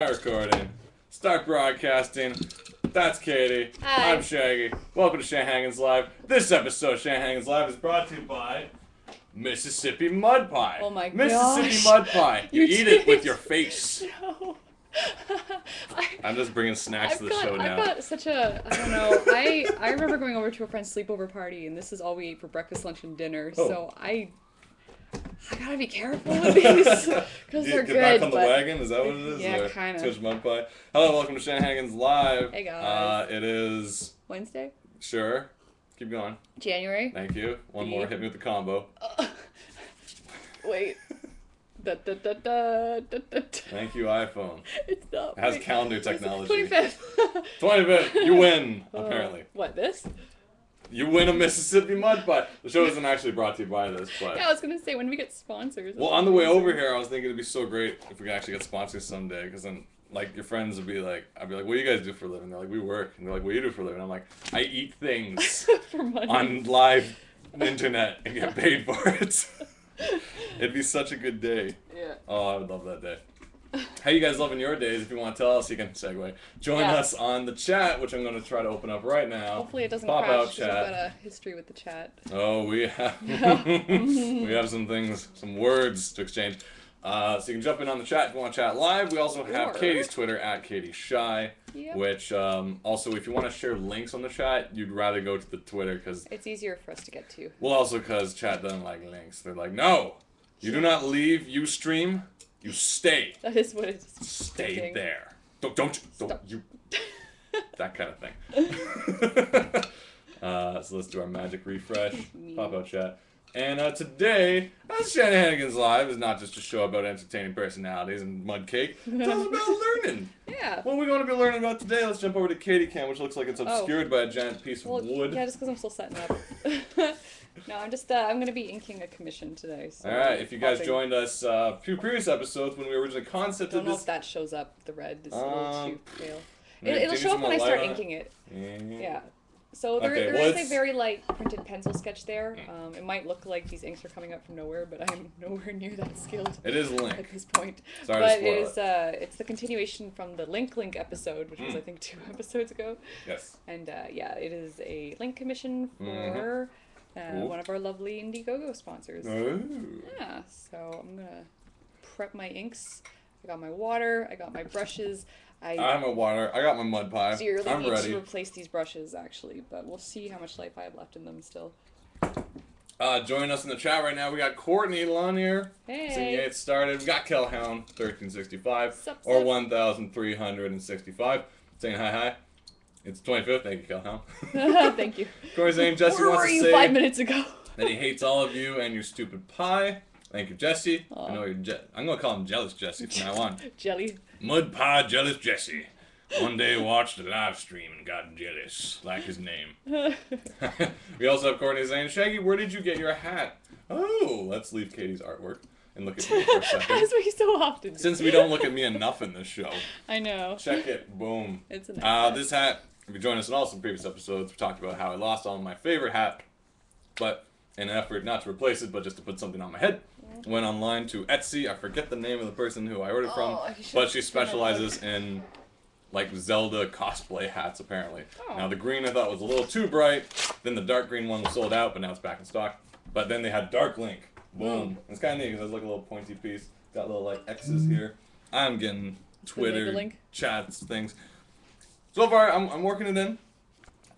Recording. Start broadcasting. That's Katie. Hi. I'm Shaggy. Welcome to Shanhagen's Live. This episode of Shanhagen's Live is brought to you by Mississippi Mud Pie. Oh my Mississippi gosh. Mud Pie. You eat it with your face. No. I'm just bringing snacks to the show now. I've got such a, I don't know, I remember going over to a friend's sleepover party and this is all we ate for breakfast, lunch, and dinner, so I gotta be careful with these, because they're good. Get back on the wagon? Is that what it is? Yeah, kind of. Too much mud pie. Hello, welcome to Shanhagen's Live. Hey guys. It is... Wednesday? Sure. Keep going. January? Thank you. One more. Hit me with the combo. Wait. Thank you, iPhone. It's not. It has calendar technology. 25th. 25th. You win, apparently. What, this? You win a Mississippi Mud Pie. The show isn't actually brought to you by this, but... Yeah, I was gonna say, when do we get sponsors? Well, on the way over here, I was thinking it'd be so great if we could actually get sponsors someday, because then, like, your friends would be like, I'd be like, what do you guys do for a living? They're like, we work. And they're like, what do you do for a living? I'm like, I eat things For money. on live internet and get paid for it. It'd be such a good day. Yeah. Oh, I would love that day. How you guys loving your days? If you want to tell us, you can segue. Join us on the chat, which I'm going to try to open up right now. Hopefully it doesn't Pop crash, out because I've chat. got a history with the chat. Oh, we have we have some things, some words to exchange. So you can jump in on the chat if you want to chat live. We also have Katie's Twitter at KatieShy, which also if you want to share links on the chat, you'd rather go to the Twitter because it's easier for us to get to. Well, also because chat doesn't like links. They're like, no, you do not leave. You stream. You stay. That is what it is. Stay there. Don't you. That kind of thing. So let's do our magic refresh. Pop out chat. And today, Shanhagen's Live is not just a show about entertaining personalities and mud cake. It's also about learning. Yeah. What are we going to be learning about today? Let's jump over to Katie Cam, which looks like it's obscured by a giant piece of wood. Yeah, just because I'm still setting up. No, I'm just, I'm going to be inking a commission today. So Alright, if you guys joined us a few previous episodes when we originally concepted this... I don't know if that shows up, the red is a little too pale. Maybe It'll show up when I start inking it. Yeah. So there is a very light printed pencil sketch there. It might look like these inks are coming up from nowhere, but I'm nowhere near that skilled. It is Link. At this point. Sorry but to spoil it's the continuation from the Link episode, which was I think 2 episodes ago. Yes. And yeah, it is a Link commission for one of our lovely Indiegogo sponsors. Oh. Yeah, so I'm gonna prep my inks. I got my water, I got my brushes. I have my water, I got my mud pie. Dearly I'm need ready to replace these brushes actually, but we'll see how much life I have left in them still. Join us in the chat right now. We got Courtney on here. Hey. Saying it started. We got Kelhound 1365 Sup, or sup. 1365 saying hi. It's 25th. Thank you, Kelhound. Thank you. Corey's saying Jesse Where wants were to you say 5 minutes ago? that he hates all of you and your stupid pie. Thank you, Jesse. Aw. I know you're I'm gonna call him Jealous Jesse from now on. Jelly. Mud Pie Jealous Jesse. One day watched the live stream and got jealous, like his name. We also have Courtney saying, Shaggy, where did you get your hat? Oh, let's leave Katie's artwork and look at me for a second. As we so often do. Since we don't look at me enough in this show. I know. Check it. Boom. It's a nice hat. This hat, if you join us in all some previous episodes, we talked about how I lost all my favorite hat, but in an effort not to replace it, but just to put something on my head, went online to Etsy. I forget the name of the person who I ordered from, but she specializes in like Zelda cosplay hats, apparently. Now the green I thought was a little too bright, then the dark green one was sold out, but now it's back in stock. But then they had Dark Link. Boom. It's kind of neat because it's like a little pointy piece. Got little like X's here. I'm getting Twitter chats, things. So far, I'm working it in.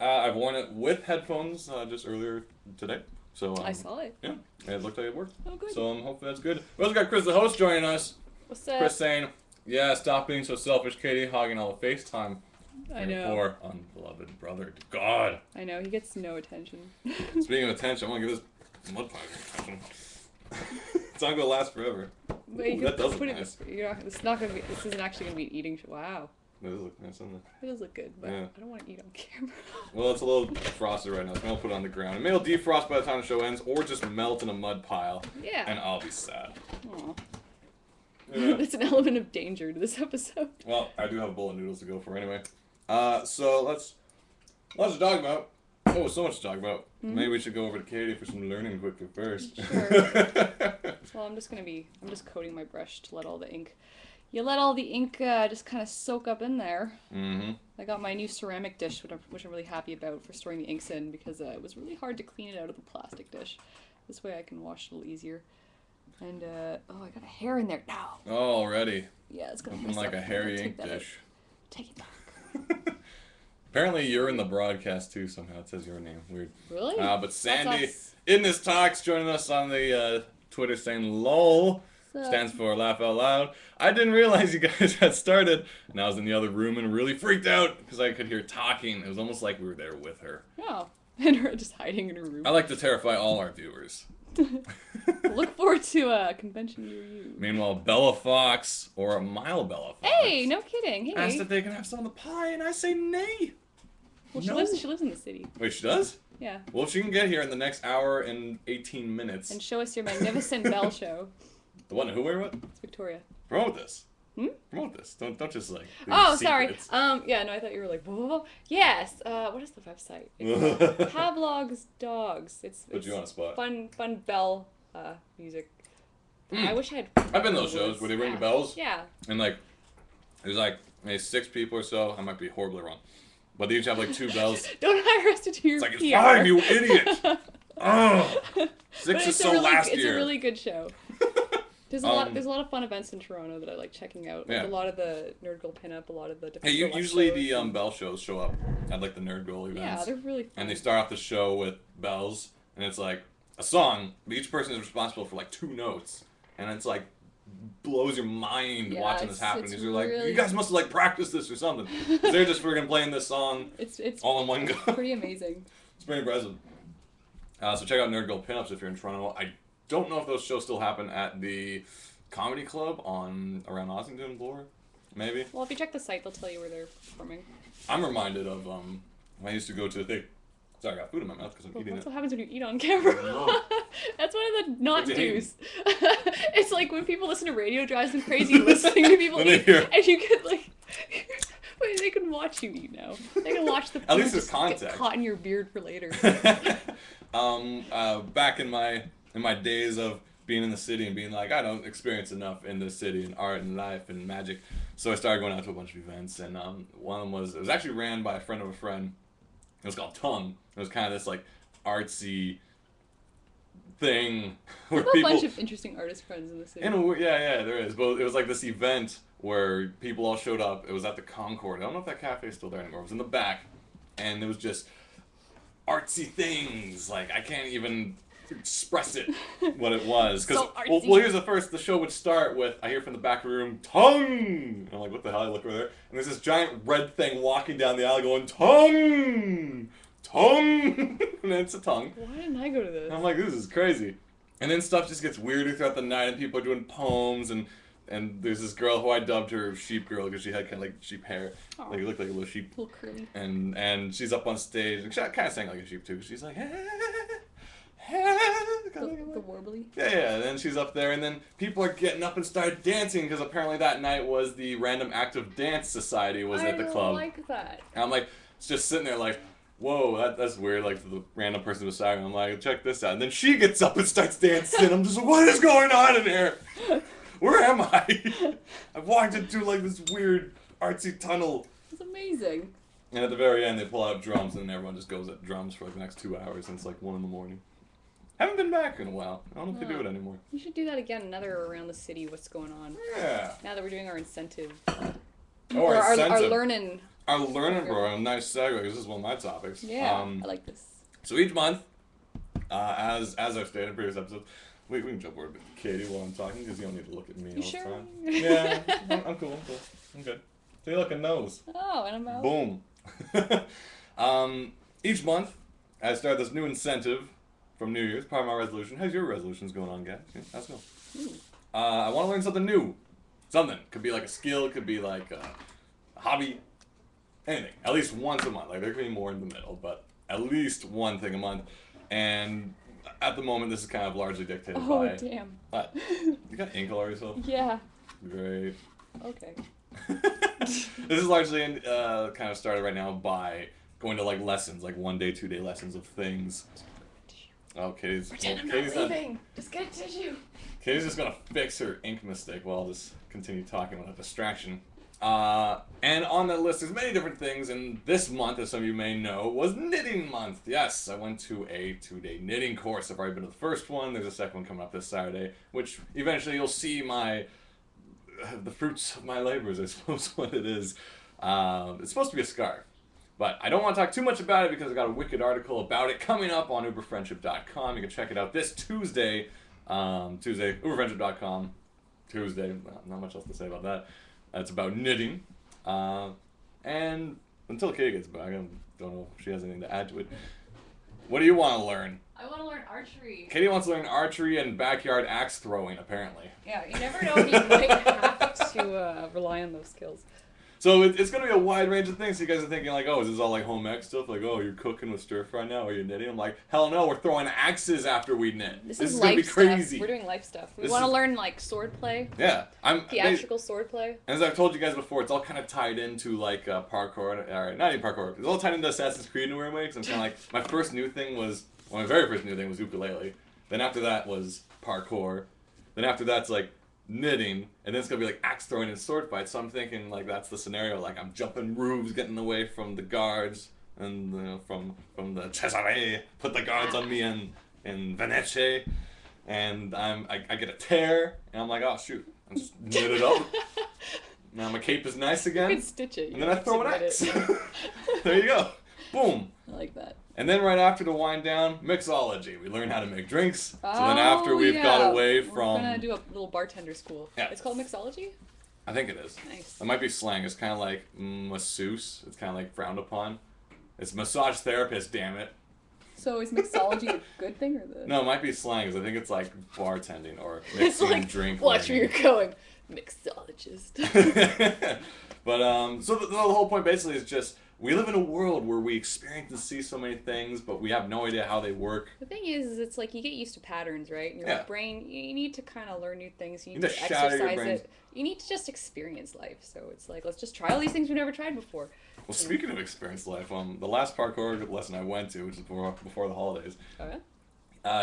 I've worn it with headphones just earlier today. So I saw it. Yeah, it looked like it worked. Oh, good. So hopefully that's good. We also got Chris, the host, joining us. What's up? Chris saying, yeah, stop being so selfish, Katie, hogging all the FaceTime. I know. Poor unbeloved brother. God. I know, he gets no attention. Speaking of attention, I want to give this mud pie attention. It's not going to last forever. Ooh, that does look nice. It's not gonna be. This isn't actually gonna be an eating show. Wow. It does look nice, doesn't it? It does look good, but Yeah. I don't want to eat on camera. Well, it's a little frosted right now, so I'll put it on the ground. It may defrost by the time the show ends, or just melt in a mud pile. Yeah. And I'll be sad. Aw. Yeah. It's an element of danger to this episode. Well, I do have a bowl of noodles to go for anyway. So let's talk about. Oh, so much to talk about. Mm-hmm. Maybe we should go over to Katie for some learning quickly first. Sure. Well, I'm just coating my brush to let all the ink you let all the ink just kind of soak up in there. Mm-hmm. I got my new ceramic dish, which I'm really happy about for storing the inks in because it was really hard to clean it out of the plastic dish. This way I can wash it a little easier. And, oh, I got a hair in there now. Oh, already. Yeah, it's gonna Looking like a hairy ink dish. Take it back. Apparently you're in the broadcast too somehow. It says your name. Weird. Really? But Sandy in this talk's joining us on the Twitter saying LOL. Stands for laugh out loud. I didn't realize you guys had started, and I was in the other room and really freaked out because I could hear talking. It was almost like we were there with her. Oh, and her just hiding in her room. I like to terrify all our viewers. Look forward to a convention near you. Meanwhile, Bella Fox, or Mile Bella Fox, hey, no kidding. Hey, asked if they can have some of the pie, and I say nay. Well, she lives in the city. Wait, she does? Yeah. Well, if she can get here in the next hour and 18 minutes. And show us your magnificent Belle show. The one who, where, what? It's Victoria. Promote this. Hmm? Promote this. Don't just like. Oh, secrets. sorry. Yeah, no, I thought you were like, whoa. Yes. What is the website? Pavlov's Dogs. It's Put you on a spot. Fun bell music. I wish I had. I've been to those shows where they ring the bells. Yeah. And like, there's like maybe 6 people or so. I might be horribly wrong, but they each have like 2 bells. Don't hire us to do your It's like PR. it's 5, you idiot. Oh, 6 is so last year. It's a really good show. There's a lot of fun events in Toronto that I like checking out. Like yeah. A lot of the Nerd Girl pinup, a lot of the different. Hey, usually the Bell shows show up at like the Nerd Girl events. Yeah, they're really fun. And they start off the show with bells, and it's like a song, but each person is responsible for like 2 notes, and it's like blows your mind watching this happen. Because you're like, you guys must have like practiced this or something. They're just freaking playing this song. It's all in one go. Pretty amazing. It's pretty impressive. So check out Nerd Girl Pinups if you're in Toronto. I don't know if those shows still happen at the Comedy Club around Ossington, Bloor, maybe. Well, if you check the site, they'll tell you where they're performing. I'm reminded of I used to go to a thing. Sorry, I got food in my mouth because I'm eating That's it. what happens when you eat on camera. That's one of the not do's. It's like when people listen to radio, drives them crazy listening to people eat, and you get like. Wait, they can watch you eat now. They can watch the. At least there's context. Get caught in your beard for later. Back in my days of being in the city and being like, I don't experience enough in the city and art and life and magic, so I started going out to a bunch of events, and one of them was actually ran by a friend of a friend. It was called Tongue. It was kind of this like artsy thing where people. A bunch of interesting artist friends in the city. Yeah, there is. But it was like this event where people all showed up. It was at the Concord. I don't know if that cafe is still there anymore. It was in the back, and it was just artsy things. Like I can't even express it what it was because well here's the show would start with I hear from the back room Tongue, and I'm like what the hell. I look over there and there's this giant red thing walking down the alley going Tongue and it's a tongue. Why didn't I go to this? And I'm like, this is crazy. And then stuff just gets weirder throughout the night and people are doing poems and there's this girl who I dubbed her Sheep Girl because she had kind of like sheep hair. Aww. Like it looked like a little sheep. A little curly. And she's up on stage and she kind of sang like a sheep too. She's like the warbly. Yeah, and then she's up there, and then people are getting up and start dancing because apparently that night was the Random Active Dance Society was at the club. I like that. And I'm like, it's just sitting there like, whoa, that's weird. Like the random person beside me, I'm like, check this out, and then she gets up and starts dancing. I'm just like, what is going on in here? Where am I? I've walked into like this weird artsy tunnel. It's amazing. And at the very end, they pull out drums, and everyone just goes at drums for like the next 2 hours, and it's like 1 a.m. Haven't been back in a while. I don't know if they do it anymore. We should do that again. Another around the city. What's going on? Yeah. Now that we're doing our incentive. Oh, our learning. Our learning program. Nice segue. Because this is one of my topics. Yeah, I like this. So each month, as I've stated in previous episodes, we can jump over to Katie while I'm talking because you don't need to look at me all the time. Yeah, I'm cool. I'm good. So you look at nose. Oh, and I'm out. Boom. Each month, I start this new incentive from New Year's, part of my resolution. How's your resolutions going on, guys? Yeah, how's it going? I want to learn something new. Something. Could be like a skill, could be like a hobby, anything. At least once a month. Like there could be more in the middle, but at least one thing a month. And at the moment, this is kind of largely dictated by... Oh, damn. What? You got ink all over yourself? Yeah. Great. Okay. This is largely kind of started right now by going to like lessons, like 1 day, 2 day lessons of things. Oh, Katie's... Pretend I'm not leaving. Just get a tissue. Katie's just gonna fix her ink mistake while I'll just continue talking without distraction. And on that list, there's many different things, and this month, as some of you may know, was knitting month. Yes, I went to a 2-day knitting course. I've already been to the first one. There's a second one coming up this Saturday, which eventually you'll see the fruits of my labors, I suppose, what it is. It's supposed to be a scarf. But I don't want to talk too much about it because I got a wicked article about it coming up on uberfriendship.com. You can check it out this Tuesday. uberfriendship.com. Tuesday. Not much else to say about that. It's about knitting. And until Katie gets back, I don't know if she has anything to add to it. What do you want to learn? I want to learn archery. Katie wants to learn archery and backyard axe throwing, apparently. Yeah, you never know when you might have to rely on those skills. So it's going to be a wide range of things. So you guys are thinking like, oh, is this all like home ec stuff? Like, oh, you're cooking with stir fry now, or you're knitting? I'm like, hell no, we're throwing axes after we knit. This is going to be crazy. We're doing life stuff. We want to learn like sword play. Yeah. Theatrical sword play. And as I've told you guys before, it's all kind of tied into like parkour. Or not even parkour. It's all tied into Assassin's Creed in a weird way. Because I'm kind of like, my very first new thing was ukulele. Then after that was parkour. Then after that's like knitting, and then it's gonna be like axe throwing and sword fights. So I'm thinking like that's the scenario. Like I'm jumping roofs, getting away from the guards, and from the Cesare, put the guards on me in Venezia, and I get a tear, and I'm like, oh shoot, I just knit it up. Now my cape is nice again. You can stitch it. And then I throw an axe. There you go. Boom. I like that. And then right after, to wind down, mixology. We learn how to make drinks. So then after we've got away from... We're going to do a little bartender school. Yeah. It's called mixology? I think it is. Nice. It might be slang. It's kind of like masseuse. It's kind of like frowned upon. It's massage therapist, damn it. So is mixology a good thing or the... No, it might be slang, because I think it's like bartending or mixing like, drink. Watch where you're going. Mixologist. But, so the whole point basically is just... We live in a world where we experience and see so many things, but we have no idea how they work. The thing is it's like you get used to patterns, right? And your brain, you need to kind of learn new things. You need to exercise it. You need to just experience life. So it's like, let's just try all these things we've never tried before. Well, speaking of experience life, the last parkour lesson I went to, which is before the holidays,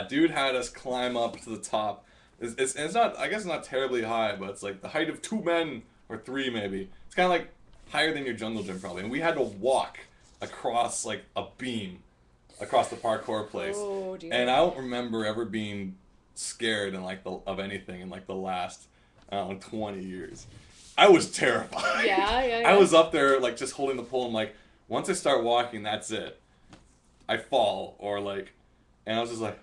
dude had us climb up to the top. It's not, I guess it's not terribly high, but it's like the height of 2 men, or 3 maybe. It's kind of like higher than your jungle gym probably, and we had to walk across like a beam across the parkour place. Oh, dear. And I don't remember ever being scared in like of anything in like the last 20 years. I was terrified. Yeah. I was up there like just holding the pole. And like once I start walking, that's it. I fall or like, and I was just like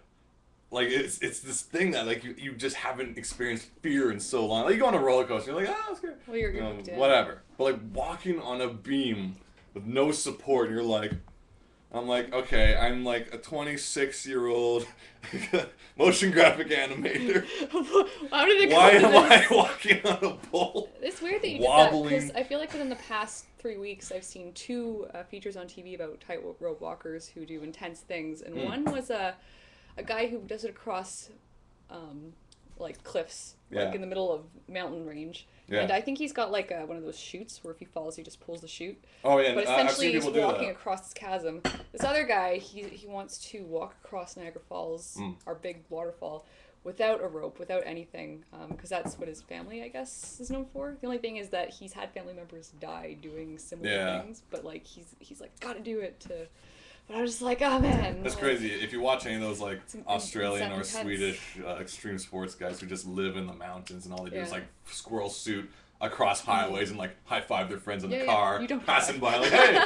it's this thing that like you just haven't experienced fear in so long. Like you go on a roller coaster, you're like, oh, I'm scared. Well, you're hooked in. Whatever. But like walking on a beam with no support, and you're like, I'm like, okay, I'm like a 26-year-old motion graphic animator. Why am I walking on a pole? It's weird that you did that, because I feel like within the past 3 weeks I've seen 2 features on TV about tightrope walkers who do intense things, and one was a guy who does it across like cliffs, like in the middle of mountain range. Yeah. And I think he's got like one of those chutes where if he falls, he just pulls the chute. Oh yeah, but essentially he's walking across this chasm. This other guy, he wants to walk across Niagara Falls, our big waterfall, without a rope, without anything, because that's what his family, I guess, is known for. The only thing is that he's had family members die doing similar things, but like he's like gotta do it to. But I was just like, oh man. That's crazy. If you watch any of those like Australian or Swedish extreme sports guys who just live in the mountains and all they do is like squirrel suit across highways and like high five their friends in the car passing by like, hey.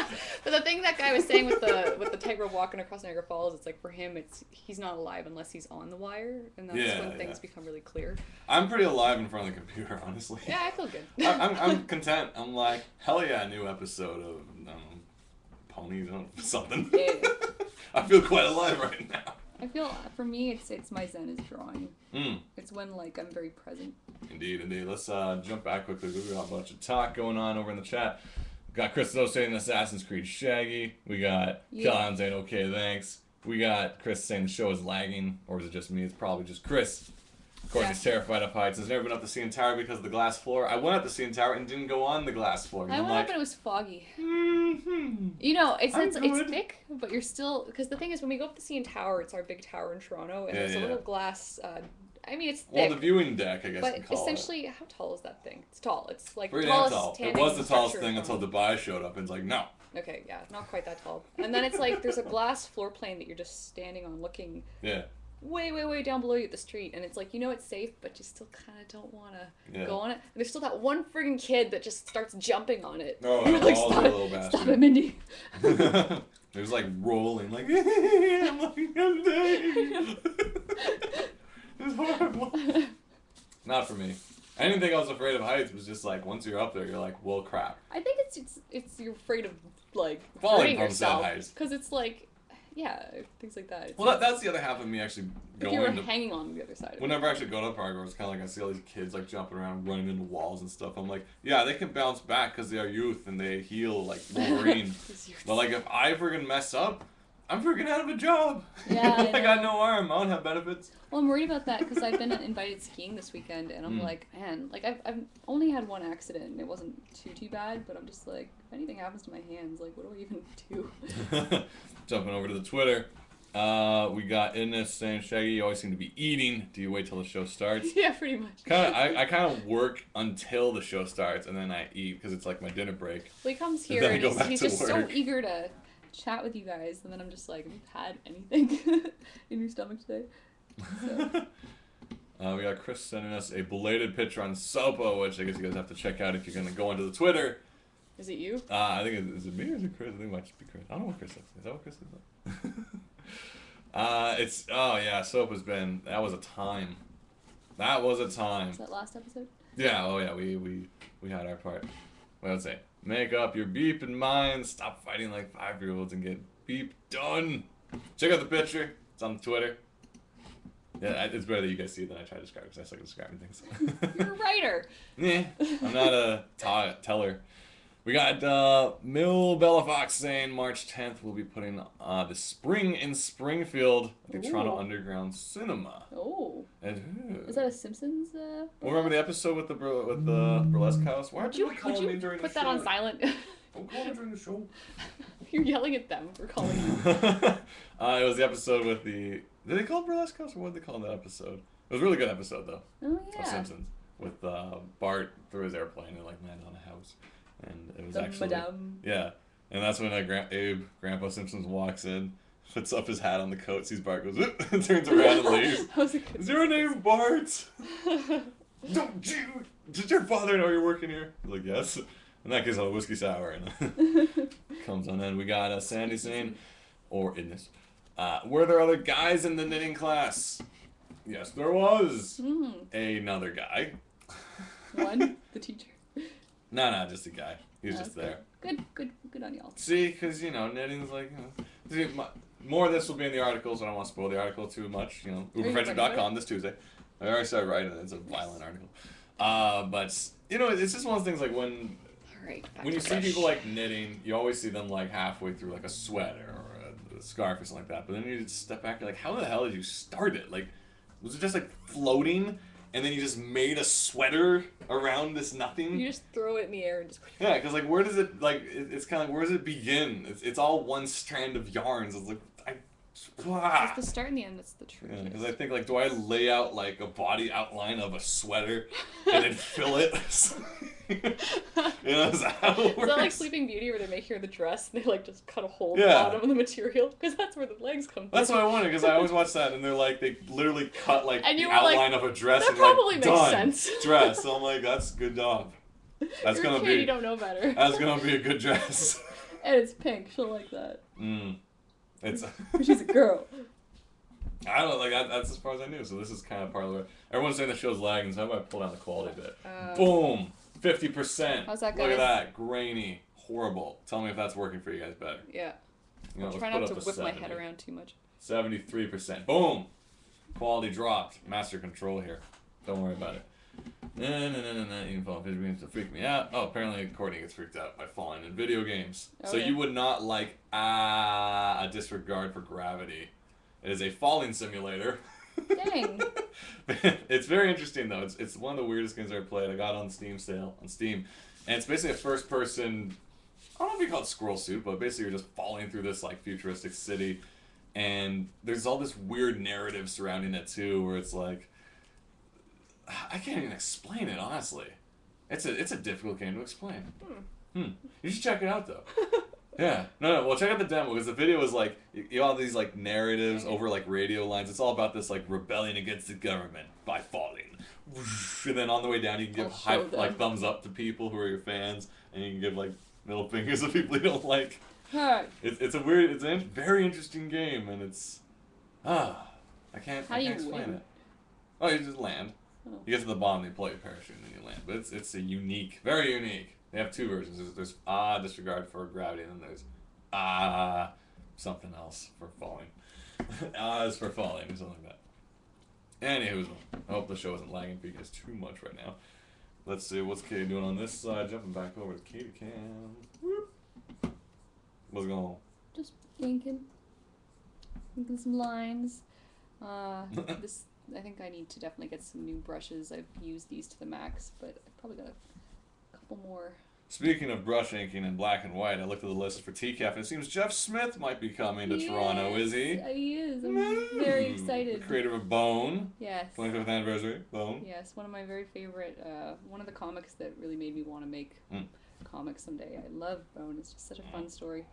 But the thing that guy was saying with the tightrope walking across Niagara Falls, it's like for him, he's not alive unless he's on the wire, and that's when things become really clear. I'm pretty alive in front of the computer, honestly. Yeah, I feel good. I'm content. I'm like, hell yeah, a new episode of ponies or something. Yeah. I feel quite alive right now. I feel, for me, it's my zen is drawing. It's when like I'm very present. Indeed. Let's jump back quickly. We've got a bunch of talk going on over in the chat. We got Chris Snow saying Assassin's Creed Shaggy. We got John saying okay, thanks. We got Chris saying the show is lagging, or is it just me? It's probably just Chris. Of course, he's terrified of heights. He's never been up the CN Tower because of the glass floor. I went up the CN Tower and didn't go on the glass floor. I went up and it was foggy. You know, it's thick, but you're still... Because the thing is, when we go up the CN Tower, it's our big tower in Toronto, and there's a little glass I mean, it's thick. Well, the viewing deck, I guess you but call essentially, how tall is that thing? It's tall. It's like pretty the tallest tall. It standing was the tallest structure thing in until Toronto. Dubai showed up and it's like, no. Okay, yeah, not quite that tall. And then it's like there's a glass floor plane that you're just standing on, looking way, way, way down below you at the street, and it's like, you know it's safe, but you still kind of don't want to go on it. And there's still that one friggin' kid that just starts jumping on it. Oh, you're like, all the little bastard. Stop it, Mindy. There's like rolling, like, I'm like, I'm dying. It's horrible. Not for me. Anything I was afraid of heights was just like, once you're up there, you're like, well, crap. I think it's you're afraid of, like, falling hurting from yourself. said heights. Because it's like, yeah, things like that. It's Well, like, that's the other half of me actually if going you were to... hanging on the other side of Whenever I actually go to Parker, it's kind of like I see all these kids like jumping around, running into walls and stuff. I'm like, yeah, they can bounce back because they are youth and they heal like Wolverine. But like if I freaking mess up, I'm freaking out of a job. Yeah, I got no arm. I don't have benefits. Well, I'm worried about that because I've been invited skiing this weekend, and I'm like, man, like I've only had one accident, and it wasn't too bad, but I'm just like, if anything happens to my hands, like, what do I even do? Jumping over to the Twitter. We got Innes saying, Shaggy, you always seem to be eating. Do you wait till the show starts? Yeah, pretty much. I kind of work until the show starts, and then I eat because it's like my dinner break. Well, he comes here, and he's just so eager to chat with you guys, and then I'm just like, have you had anything in your stomach today? So. We got Chris sending us a belated picture on Sopo, which I guess you guys have to check out if you're going to go onto the Twitter. Is it you? I think is it me or is it Chris? I think it might just be Chris. I don't know what Chris is. Is that what Chris is? Sopa's been, that was a time. That was a time. Was that last episode? Yeah, oh yeah, we had our part. What would I say? Make up your beep in mind, stop fighting like 5-year-olds and get beep done. Check out the picture. It's on Twitter. Yeah, it's better that you guys see it than I try to describe it because I suck at describing things. You're a writer. Yeah, I'm not a teller. We got Mill Bellafox saying March 10th we'll be putting the Spring in Springfield at the Toronto Underground Cinema. Oh. And, is that a Simpsons? Well, remember the episode with the burlesque house? Why would you call me during the show? Put that on silent. Don't call me during the show. You're yelling at them for calling you. It was the episode with the... Did they call it burlesque house or what did they call that episode? It was a really good episode though. Oh yeah. Of Simpsons with Bart threw his airplane and like landed on a house, and it was actually Madame. Yeah, and that's when Grandpa Simpsons walks in, puts up his hat on the coat, sees Bart, goes and turns around and leaves. Is your name Bart? Did your father know you're working here? He's like, yes. In that case, I'll have a whiskey sour and comes on in. We got Sandy saying, or in this. Were there other guys in the knitting class? Yes, there was. Another guy. One? The teacher? No, just a guy. He was just there. Good on y'all. See, because, knitting's like, See, more of this will be in the articles. I don't want to spoil the article too much. Uberfriendship.com this Tuesday. I already started writing it. It's a violent article. But, it's just one of those things like when you see people like knitting, you always see them like halfway through like a sweater or a scarf or something like that. But then you just step back, you're like, how the hell did you start it? Like, was it just like floating and then you just made a sweater around this nothing? You just throw it in the air and just... Yeah, because like where does it, like, it's kind of like, where does it begin? It's all one strand of yarns. It's like, It's the start and the end that's the truth. Yeah, because I think, like, do I lay out, like, a body outline of a sweater and then fill it? Is that how it works? Is that like Sleeping Beauty where they make her the dress and they, like, just cut a hole in the bottom of the material? Because that's where the legs come from. That's what I wanted, because I always watch that, and they're like, they literally cut, like, and the outline of a dress that and, probably like, makes done. sense. Dress. So I'm like, that's a good job. That's You're gonna a kid, be... you don't know better. That's gonna be a good dress. And it's pink. She'll like that. It's... She's a girl. I don't know, like, that's as far as I knew, so this is kind of part of the way. Everyone's saying the show's lagging, so how about I pull down the quality a bit? Boom! 50%. How's that, guys? Look at that. Grainy. Horrible. Tell me if that's working for you guys better. Yeah. I'll try not to whip my head around too much. 73%. Boom! Quality dropped. Master control here. Don't worry about it. Even fall video games to freak me out. Oh, apparently Courtney gets freaked out by falling in video games. So you would not like a disregard for gravity. It is a falling simulator. Dang. It's very interesting though. It's one of the weirdest games I've ever played. I got it on Steam sale on Steam, and it's basically a first person. I don't know if you call it squirrel suit, but basically you're just falling through this like futuristic city, and there's all this weird narrative surrounding it too, where it's like I can't even explain it, honestly. It's a difficult game to explain. You should check it out, though. Yeah. No. Well, check out the demo, because the video is like, you all these like narratives over like radio lines. It's all about this like rebellion against the government by falling. And then on the way down, you can give like thumbs up to people who are your fans, and you can give like middle fingers to people you don't like. It's a very interesting game, and it's I can't explain it. Oh, you just land. You get to the bottom, you pull out your parachute, and then you land. But it's a unique, very unique. They have two versions. There's disregard for gravity, and then there's something else for falling. Is for falling, or something like that. Anywho, I hope the show isn't lagging for you guys too much right now. Let's see, what's Katie doing on this side? Jumping back over to Katie Cam. Whoop. What's going on? Just inking some lines. I think I need to definitely get some new brushes. I've used these to the max, but I probably got a couple more. Speaking of brush inking in black and white, I looked at the list for TCAF, and it seems Jeff Smith might be coming to Toronto, is he? He is. I'm very excited. The creator of Bone. Yes. 25th anniversary, Bone. Yes, one of my very favorite, one of the comics that really made me want to make comics someday. I love Bone. It's just such a fun story.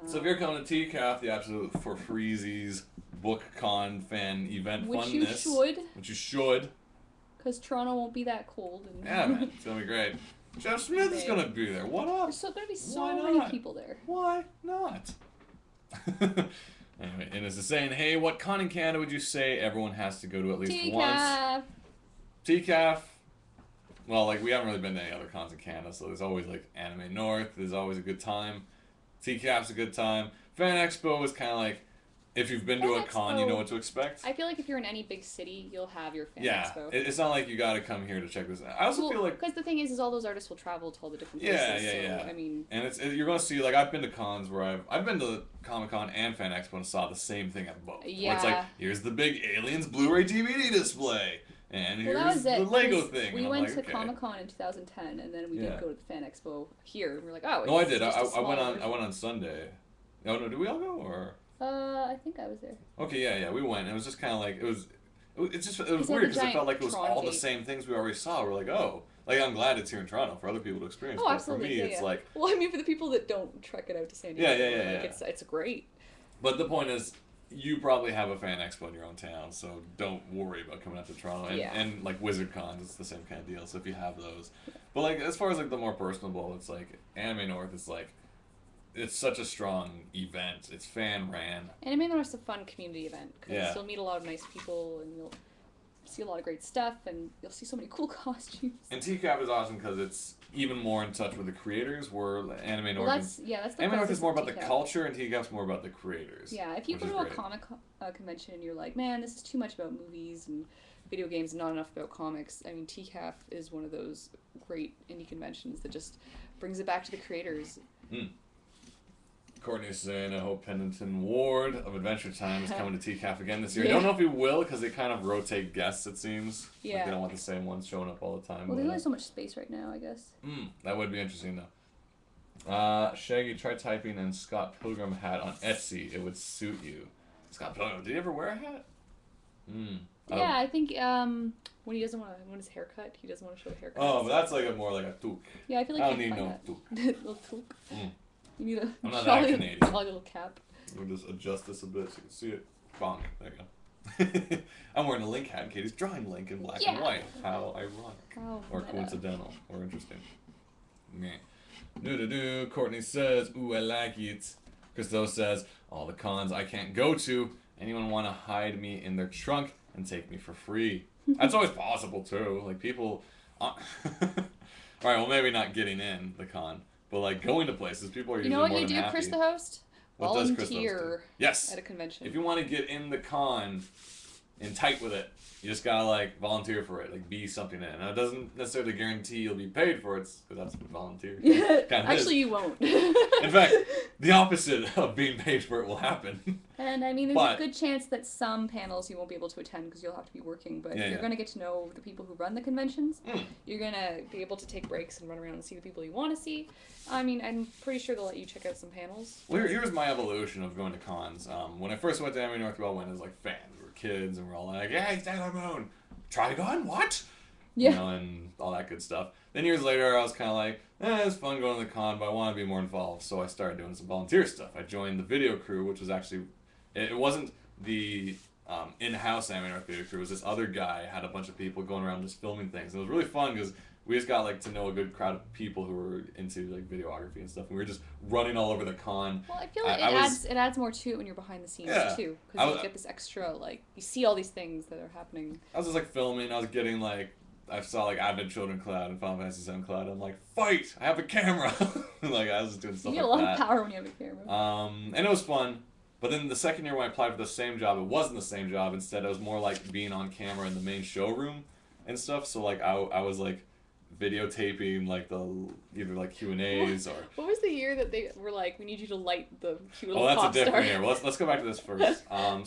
So if you're coming to TCAF, the absolute for Freezies BookCon fan event funness. Which you should. Because Toronto won't be that cold. And yeah, man. It's going to be great. Jeff Smith is going to be there. What up? There's still going to be so many people there. Why not? Anyway, and it's the saying, hey, what con in Canada would you say everyone has to go to at least once? TCAF. Well, like, we haven't really been to any other cons in Canada, so there's always, like, Anime North. There's always a good time. TCAF's a good time. Fan Expo is kind of like, if you've been to a con, you know what to expect. I feel like if you're in any big city, you'll have your Fan Expo. Yeah, it's not like you got to come here to check this out. I also feel like... Because the thing is all those artists will travel to all the different places. Yeah. I mean... And you're going to see, like, I've been to cons where I've been to Comic-Con and Fan Expo and saw the same thing at both. Yeah. Where it's like, here's the big Aliens Blu-ray DVD display. And here's the Lego thing. We went to Comic-Con in 2010, and then we did go to the Fan Expo here. And we're like, oh, no, I did. I went on Sunday. Oh, no, did we all go, or...? I think I was there. Okay, yeah, we went. It was just kind of like, it was weird, because it felt like it was all the same things we already saw. We're like, oh, like, I'm glad it's here in Toronto for other people to experience, but absolutely. For me, it's like... Well, I mean, for the people that don't trek it out to San Diego, it's great. But the point is, you probably have a Fan Expo in your own town, so don't worry about coming out to Toronto. And like, Wizard Cons, it's the same kind of deal, so if you have those. But, like, as far as, like, the more personable, it's like, Anime North is, like, it's such a strong event. It's fan-ran. Anime North is a fun community event, because you'll meet a lot of nice people, and you'll see a lot of great stuff, and you'll see so many cool costumes. And TCAF is awesome because it's even more in touch with the creators, where Anime North that's the Anime North is more about the culture, and TCAF's more about the creators. Yeah, if you go to a comic convention and you're like, man, this is too much about movies and video games and not enough about comics, I mean, TCAF is one of those great indie conventions that just brings it back to the creators. Courtney's saying, I hope Pennington Ward of Adventure Time is coming to TCAF again this year. I don't know if he will, because they kind of rotate guests, it seems. Yeah. Like, they don't want the same ones showing up all the time. Well, there's only so much space right now, I guess. That would be interesting, though. Shaggy, try typing in Scott Pilgrim hat on Etsy. It would suit you. Scott Pilgrim, did he ever wear a hat? Yeah, I think when he doesn't want his haircut, he doesn't want to show a haircut. Oh, but that's like more like a toque. Yeah, I feel like I don't need no toque. Little toque. You need I'm not that Canadian. Little cap. We'll just adjust this a bit so you can see it. Bonk. There you go. I'm wearing a Link hat, and Katie's drawing Link in black and white. How ironic. Or coincidental. Or interesting. Meh. Courtney says, ooh, I like it. Christo says, all the cons I can't go to. Anyone want to hide me in their trunk and take me for free? That's always possible, too. Like, people... Alright, well, maybe not getting in the con. But, like, going to places, people are usually more than happy. You know what you do, Chris the host? What does Chris the host do? Yes. At a convention. If you want to get in the con and tight with it, you just gotta, like, volunteer for it. Like, be something in it. Now, it doesn't necessarily guarantee you'll be paid for it, because that's volunteer. Actually, you won't. In fact, the opposite of being paid for it will happen. And, I mean, there's a good chance that some panels you won't be able to attend because you'll have to be working, but you're going to get to know the people who run the conventions. You're going to be able to take breaks and run around and see the people you want to see. I mean, I'm pretty sure they'll let you check out some panels. Well, here's my evolution of going to cons. When I first went to Anime North, we all went as, like, fans. We were kids, and we're all like, hey, Sailor Moon! Trigon, what? Yeah. You know, and all that good stuff. Then years later, I was kind of like, it's fun going to the con, but I want to be more involved. So I started doing some volunteer stuff. I joined the video crew, which was actually, it wasn't the in-house Anime North video crew. It was this other guy, had a bunch of people going around just filming things. And it was really fun because we just got like to know a good crowd of people who were into like videography and stuff. And we were just running all over the con. Well, I feel like it adds more to it when you're behind the scenes too, because you get this extra like you see all these things that are happening. I was just like filming. I was getting like I saw like Advent Children Cloud and Final Fantasy VII Cloud. I'm like, fight! I have a camera. Like I was just doing stuff like that. You get a lot of power when you have a camera. And it was fun. But then the second year when I applied for the same job, it wasn't the same job. Instead, it was more like being on camera in the main showroom and stuff. So like I was like videotaping like the either like Q&As or. What was the year that they were like, we need you to light the cute little Oh, that's pop a different star. year. Well, let's go back to this first.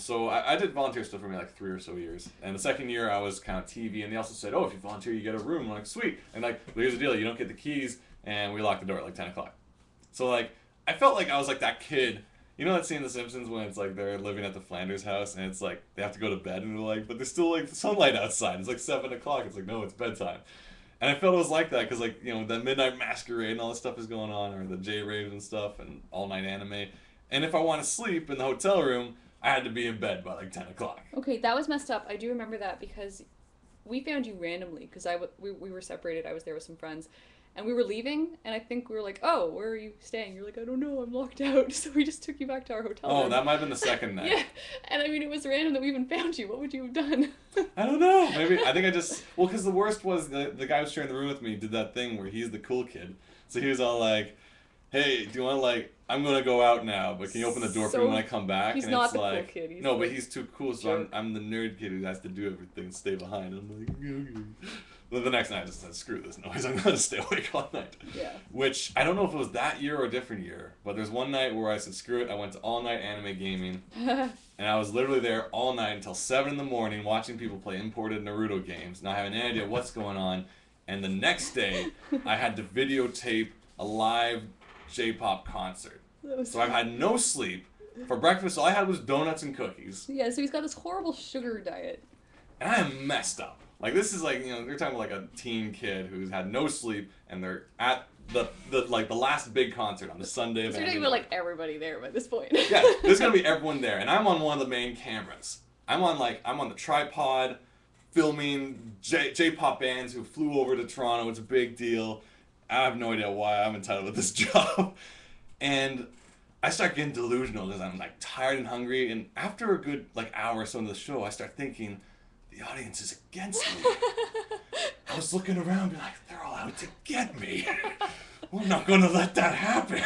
So I did volunteer stuff for me like 3 or so years, and the second year I was kind of TV, and they also said, oh, if you volunteer, you get a room. I'm like, sweet. And like, well, here's the deal: you don't get the keys, and we lock the door at like 10 o'clock. So like, I felt like I was like that kid. You know that scene in The Simpsons when it's like they're living at the Flanders house and it's like they have to go to bed and they're like, but there's still like sunlight outside. It's like 7 o'clock. It's like, no, it's bedtime. And I felt it was like that because like, you know, the Midnight Masquerade and all this stuff is going on, or the J-Raves and stuff and all night anime. And if I want to sleep in the hotel room, I had to be in bed by like 10 o'clock. Okay, that was messed up. I do remember that because we found you randomly because we were separated. I was there with some friends. And we were leaving, and I think we were like, oh, where are you staying? You're like, I don't know, I'm locked out. So we just took you back to our hotel room. Oh, that might have been the second night. Yeah, and I mean, it was random that we even found you. What would you have done? I don't know. Maybe, I think I just, well, because the worst was the guy who was sharing the room with me did that thing where he's the cool kid. So he was all like, hey, do you want to like, I'm going to go out now, but can you open the door for me when I come back? He's and not it's the like, cool kid. No, but he's too cool, so I'm the nerd kid who has to do everything and stay behind. I'm like, okay. But the next night I just said, screw this noise, I'm going to stay awake all night. Yeah. Which, I don't know if it was that year or a different year, but there's one night where I said, screw it, I went to all-night anime gaming, and I was literally there all night until 7 in the morning watching people play imported Naruto games, not having any idea what's going on, and the next day, I had to videotape a live J-pop concert. So I've had no sleep. For breakfast, all I had was donuts and cookies. Yeah, so he's got this horrible sugar diet. And I am messed up. Like, this is like, you know, they're talking about like a teen kid who's had no sleep, and they're at the last big concert on the Sunday of So you're talking about like everybody there by this point. Yeah, there's gonna be everyone there, and I'm on one of the main cameras. I'm on the tripod, filming J-pop bands who flew over to Toronto. It's a big deal. I have no idea why I'm entitled to this job, and I start getting delusional because I'm like tired and hungry. And after a good like hour or so into the show, I start thinking, the audience is against me. I was looking around, being like, they're all out to get me. We're not gonna let that happen.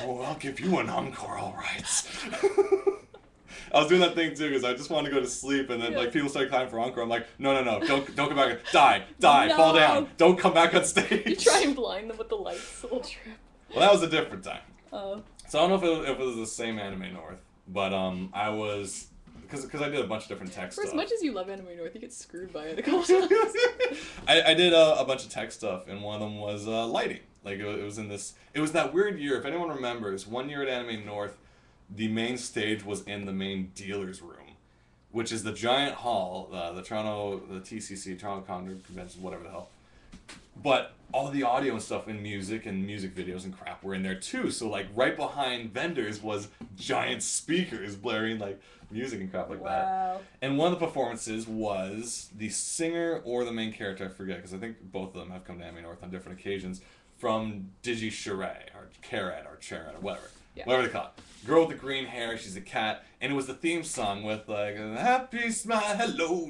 Oh, I'll give you an encore, all right. I was doing that thing too because I just wanted to go to sleep, and then like people started climbing for encore. I'm like, no, don't come back, die, No. fall down, don't come back on stage. You try and blind them with the lights, a little trip. Well, that was a different time. Oh. So I don't know if it was the same Anime North, but I was because I did a bunch of different tech stuff. For as much as you love Anime North, you get screwed by it a couple times. I did a bunch of tech stuff, and one of them was lighting. Like it was that weird year. If anyone remembers, one year at Anime North, the main stage was in the main dealer's room, which is the giant hall, the TCC, Toronto Condor Convention, whatever the hell. But all the audio and stuff in music and music videos and crap were in there too. So like right behind vendors was giant speakers blaring like music and crap like that. And one of the performances was the singer or the main character, I forget, because I think both of them have come to Anime North on different occasions, from Digi Charette or Caret or Charet or whatever. Yeah. Whatever they call it. Girl with the green hair, she's a cat, and it was the theme song with like happy smile, hello,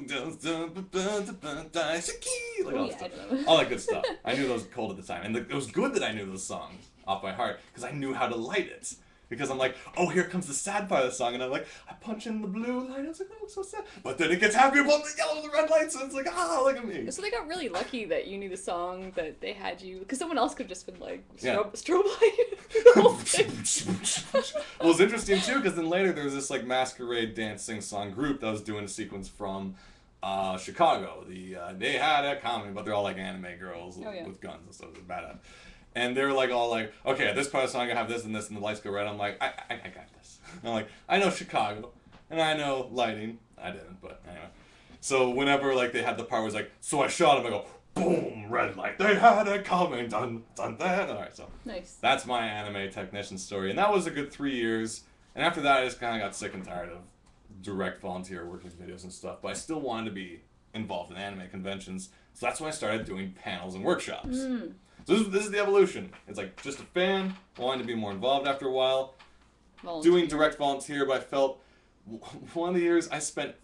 like all, all that good stuff. I knew those cold at the time, and it was good that I knew those songs off by heart because I knew how to light it. Because I'm like, oh, here comes the sad part of the song, and I'm like, I punch in the blue light, I was like, oh, so sad. But then it gets happy about the yellow and the red lights, and it's like, ah, look at me. So they got really lucky that you knew the song, that they had you, because someone else could have just been like, strobe light the whole thing. Well, it was interesting too, because then later there was this like masquerade dance sing-song group that was doing a sequence from Chicago. They had a comedy, but they're all like anime girls with guns and stuff. It was badass. And they were like all like, okay, at this part of the song I have this and this, and the lights go red. I'm like, I got this. I'm like, I know Chicago. And I know lighting. I didn't, but anyway. So whenever like they had the part where it's like, so I shot him, I go, boom, red light. They had it coming, dun, dun, dun. All right, so Nice. that's my anime technician story. And that was a good 3 years. And after that, I just kind of got sick and tired of direct volunteer working videos and stuff. But I still wanted to be involved in anime conventions. So that's when I started doing panels and workshops. Mm. So this is the evolution. It's like just a fan, wanting to be more involved after a while. Volunteer. Doing direct volunteer, but I felt one of the years I spent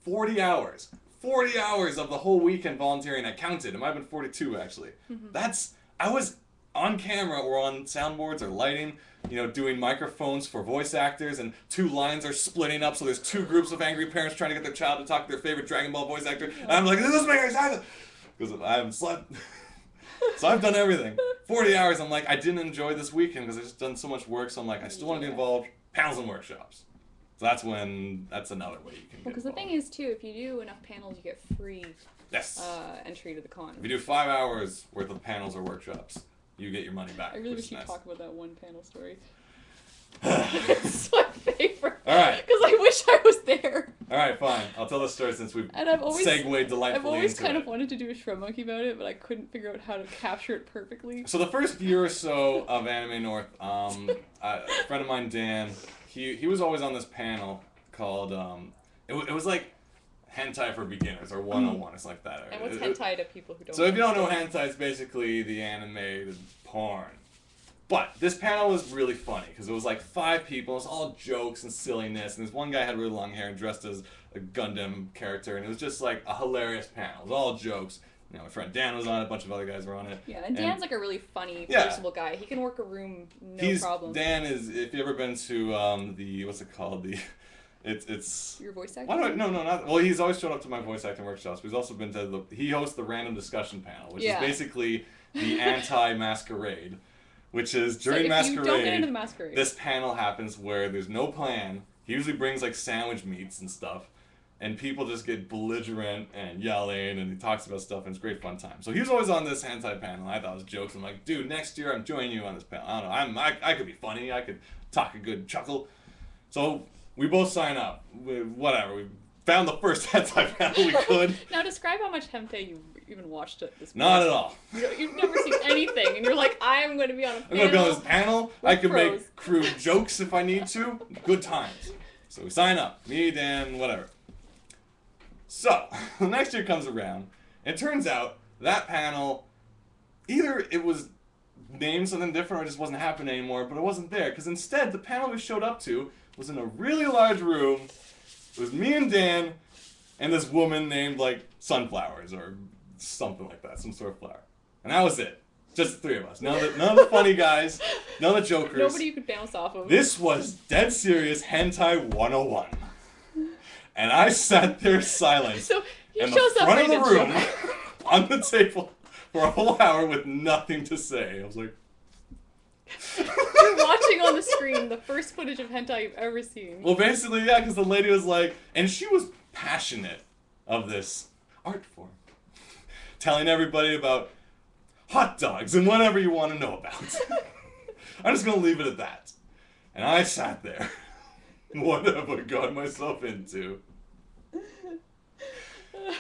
40 hours. 40 hours of the whole weekend volunteering. I counted. It might have been 42 actually. I was on camera or on soundboards or lighting, you know, doing microphones for voice actors, and 2 lines are splitting up, so there's 2 groups of angry parents trying to get their child to talk to their favorite Dragon Ball voice actor. And I'm like, this doesn't make any sense! Because I haven't slept. So I've done everything. 40 hours, I'm like, I didn't enjoy this weekend because I've just done so much work, so I'm like, I still want to be involved. Panels and workshops. So that's another way you can get because the thing is, too, if you do enough panels, you get free entry to the con. If you do 5 hours worth of panels or workshops, you get your money back. I really wish you'd talk about that one panel story. It's my favorite. All right. Because I wish I was there. All right, fine. I'll tell the story since we've segued delightfully I've always into kind it. of wanted to do a Shred Monkey about it, but I couldn't figure out how to capture it perfectly. So the first year or so of Anime North, a friend of mine, Dan, he was always on this panel called, it was like hentai for beginners or 101 or something like that. And what's hentai to people who don't know? So if you don't know hentai, it's basically the animated porn. But this panel was really funny because it was like 5 people. It was all jokes and silliness. And this one guy had really long hair and dressed as a Gundam character. And it was just like a hilarious panel. It was all jokes. You know, my friend Dan was on it. A bunch of other guys were on it. Yeah, and Dan's like a really funny, personable guy. He can work a room no problem. Dan is, if you've ever been to what's it called? It's your voice acting? Why do no, not. Well, he's always showed up to my voice acting workshops. But he's also been to he hosts the random discussion panel, which is basically the anti-masquerade. Which is during Masquerade, this panel happens where there's no plan. He usually brings like sandwich meats and stuff, and people just get belligerent and yelling, and he talks about stuff, and it's great fun time. So he was always on this hentai panel. I thought it was jokes. I'm like, dude, next year I'm joining you on this panel. I don't know. I could be funny. I could talk a good chuckle. So we both sign up. Whatever. We found the first hentai panel we could. Now describe how much hentai you even watched at this point. Not at all. You've never seen anything, and you're like, I'm going to be on a panel. I'm going to be on this panel. I can make crude jokes if I need to. Good times. So we sign up. Me, Dan, whatever. So, the next year comes around, and it turns out that panel, either it was named something different or it just wasn't happening anymore, but it wasn't there. Because instead, the panel we showed up to was in a really large room. It was me and Dan and this woman named, like, Sunflowers or something like that, some sort of flower. And that was it. Just the 3 of us. None of the funny guys, none of the jokers. Nobody you could bounce off of. This was dead serious hentai 101. And I sat there silent so he in shows the up front of the room joke. on the table for a whole hour with nothing to say. I was like... You're watching on the screen the first footage of hentai you've ever seen. Well, basically, yeah, because the lady was like... And she was passionate of this art form. Telling everybody about hot dogs and whatever you want to know about. I'm just going to leave it at that. And I sat there. What have I got myself into?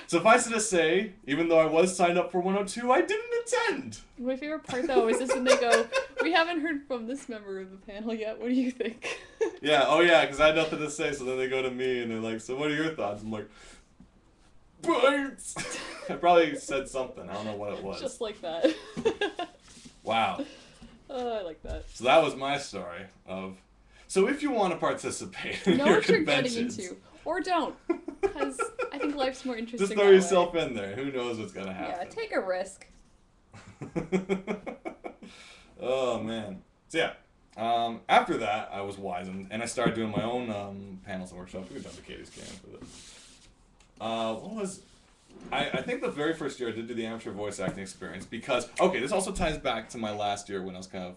Suffice it to say, even though I was signed up for 102, I didn't attend. My favorite part, though, is just when they go, we haven't heard from this member of the panel yet. What do you think? Yeah, because I had nothing to say, so then they go to me and they're like, so what are your thoughts? I'm like... Bites! I probably said something. I don't know what it was. Just like that. Wow. Oh, I like that. So that was my story of... So if you want to participate in your conventions... Know what you're getting into. Or don't. Because I think life's more interesting. Just throw yourself in there. Who knows what's going to happen. Yeah, take a risk. Oh, man. So yeah. After that, I was wizened, and I started doing my own panels and workshops. We could jump to Katie's can for this. I think the very first year I did do the amateur voice acting experience because, this also ties back to my last year when I was kind of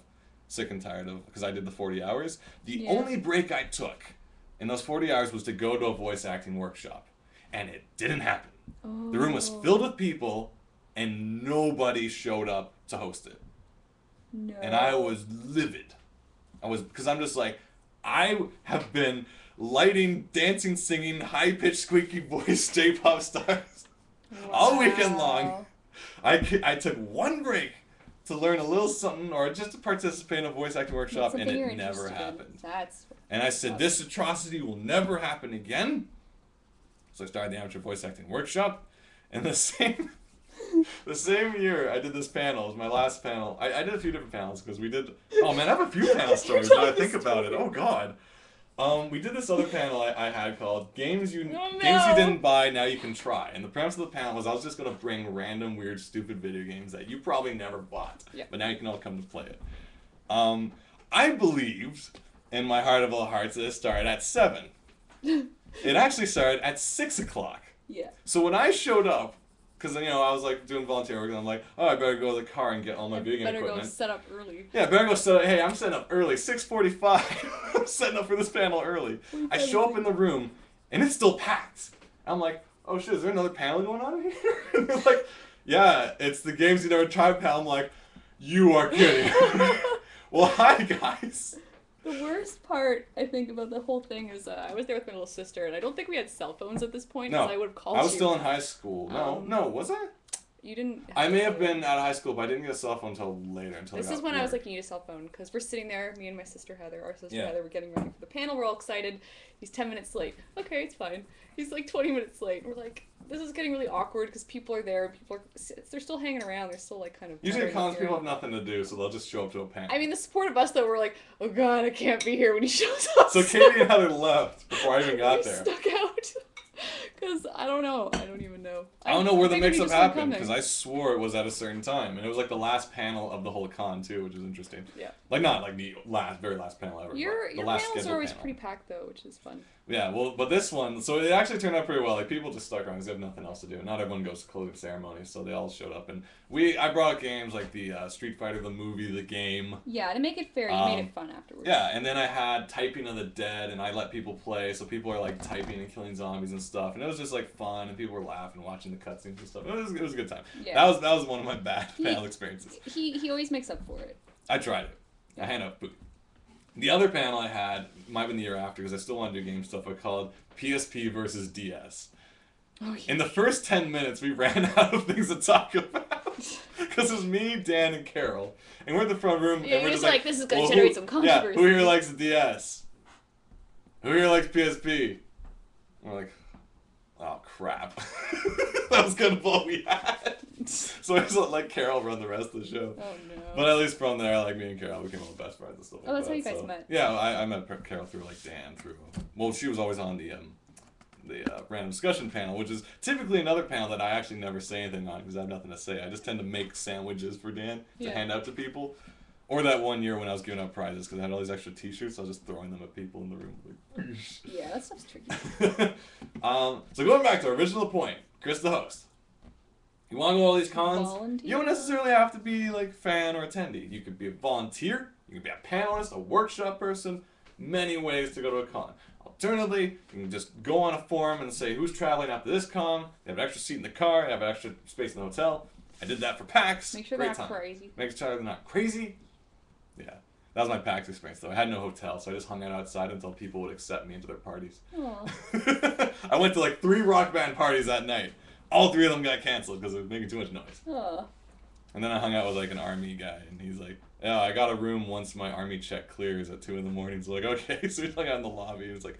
sick and tired of, because I did the 40 hours. The only break I took in those 40 hours was to go to a voice acting workshop. And it didn't happen. Oh. The room was filled with people and nobody showed up to host it. No. And I was livid. Because I'm just like, I have been lighting, dancing, singing, high-pitched, squeaky voice J-pop stars all weekend long. I took one break to learn a little something or just to participate in a voice acting workshop, and it never happened. And I said, this atrocity will never happen again. So I started the amateur voice acting workshop, and the same year I did this panel. It was my last panel. I did a few different panels because we did. Oh man, I have a few panel stories now I think about it. Oh god. We did this other panel I had called Games You Didn't Buy, Now You Can Try. And the premise of the panel was I was just going to bring random, weird, stupid video games that you probably never bought. Yeah. But now you can all come to play it. I believed, in my heart of all hearts, that it started at 7. It actually started at 6 o'clock. Yeah. So when I showed up, because, you know, I was, like, doing volunteer work, and I'm like, oh, I better go to the car and get all my video game equipment. Better go set up early. Yeah, better go set up. Hey, I'm setting up early. 6:45. I'm setting up for this panel early. I show up in the room, and it's still packed. I'm like, oh, shit, is there another panel going on here? And they're like, yeah, it's the Games You Never Tried panel. I'm like, you are kidding. Well, hi, guys. The worst part, I think, about the whole thing is I was there with my little sister, and I don't think we had cell phones at this point, because I would have called you. I was still in high school. No, was I? You didn't... I may have been out of high school, but I didn't get a cell phone until later. This is when I was like, you need a cell phone, because we're sitting there, me and my sister Heather, Heather, we're getting ready for the panel, we're all excited. He's 10 minutes late. Okay, it's fine. He's like 20 minutes late. We're like, this is getting really awkward, because people are there, they're still hanging around, they're still like kind of... Usually cons people have nothing to do, so they'll just show up to a panel. I mean, the support of us, though, we're like, oh god, I can't be here when he shows up. So Katie and Heather left before I even got there. Stuck out. Because I don't know. I don't even know. I don't know where the mix-up happened, because I swore it was at a certain time. And it was like the last panel of the whole con, too, which is interesting. Yeah. Like, not like the very last panel ever. Your panels are always pretty packed, though, which is fun. Yeah, well, but this one, so it actually turned out pretty well. Like, people just stuck around because they have nothing else to do. Not everyone goes to closing ceremonies, so they all showed up. And I brought games like the Street Fighter, the movie, the game. Yeah, to make it fair, you made it fun afterwards. Yeah, and then I had Typing of the Dead, and I let people play, so people are, like, typing and killing zombies and stuff. And it was just, like, fun, and people were laughing, watching the cutscenes and stuff. It was a good time. Yeah. That was one of my bad panel experiences. He always makes up for it. I tried it. Yeah. I hand out food. The other panel I had, might have been the year after, because I still want to do game stuff, I called PSP versus DS. Oh, yeah. In the first 10 minutes, we ran out of things to talk about. Because it was me, Dan, and Carol. And we're in the front room, and we're just like, this is going to generate some controversy. Yeah, who here likes the DS? Who here likes PSP? And we're like, oh, crap. That was kind of all we had. So I just let Carol run the rest of the show. Oh, no. But at least from there, like, me and Carol became all the best friends and stuff like that. Oh, that's how you guys met. Yeah, I met Carol through, like, Dan, well, she was always on the random discussion panel, which is typically another panel that I actually never say anything on because I have nothing to say. I just tend to make sandwiches for Dan to hand out to people. Or that one year when I was giving out prizes because I had all these extra t-shirts, I was just throwing them at people in the room. Like, yeah, that stuff's tricky. So going back to our original point, Chris the host. You want to go to all these cons? Volunteer. You don't necessarily have to be like fan or attendee. You could be a volunteer, you could be a panelist, a workshop person, many ways to go to a con. Alternatively, you can just go on a forum and say who's traveling after this con. They have an extra seat in the car, they have an extra space in the hotel. I did that for PAX. Make sure they're not crazy. Make sure they're not crazy. Yeah. That was my PAX experience, though. I had no hotel, so I just hung out outside until people would accept me into their parties. Aww. I went to like 3 rock band parties that night. All 3 of them got canceled because it was making too much noise. Aww. And then I hung out with like an army guy, and he's like, yeah, I got a room once my army check clears at 2 in the morning. So like, okay, so we hung out in the lobby. He was like,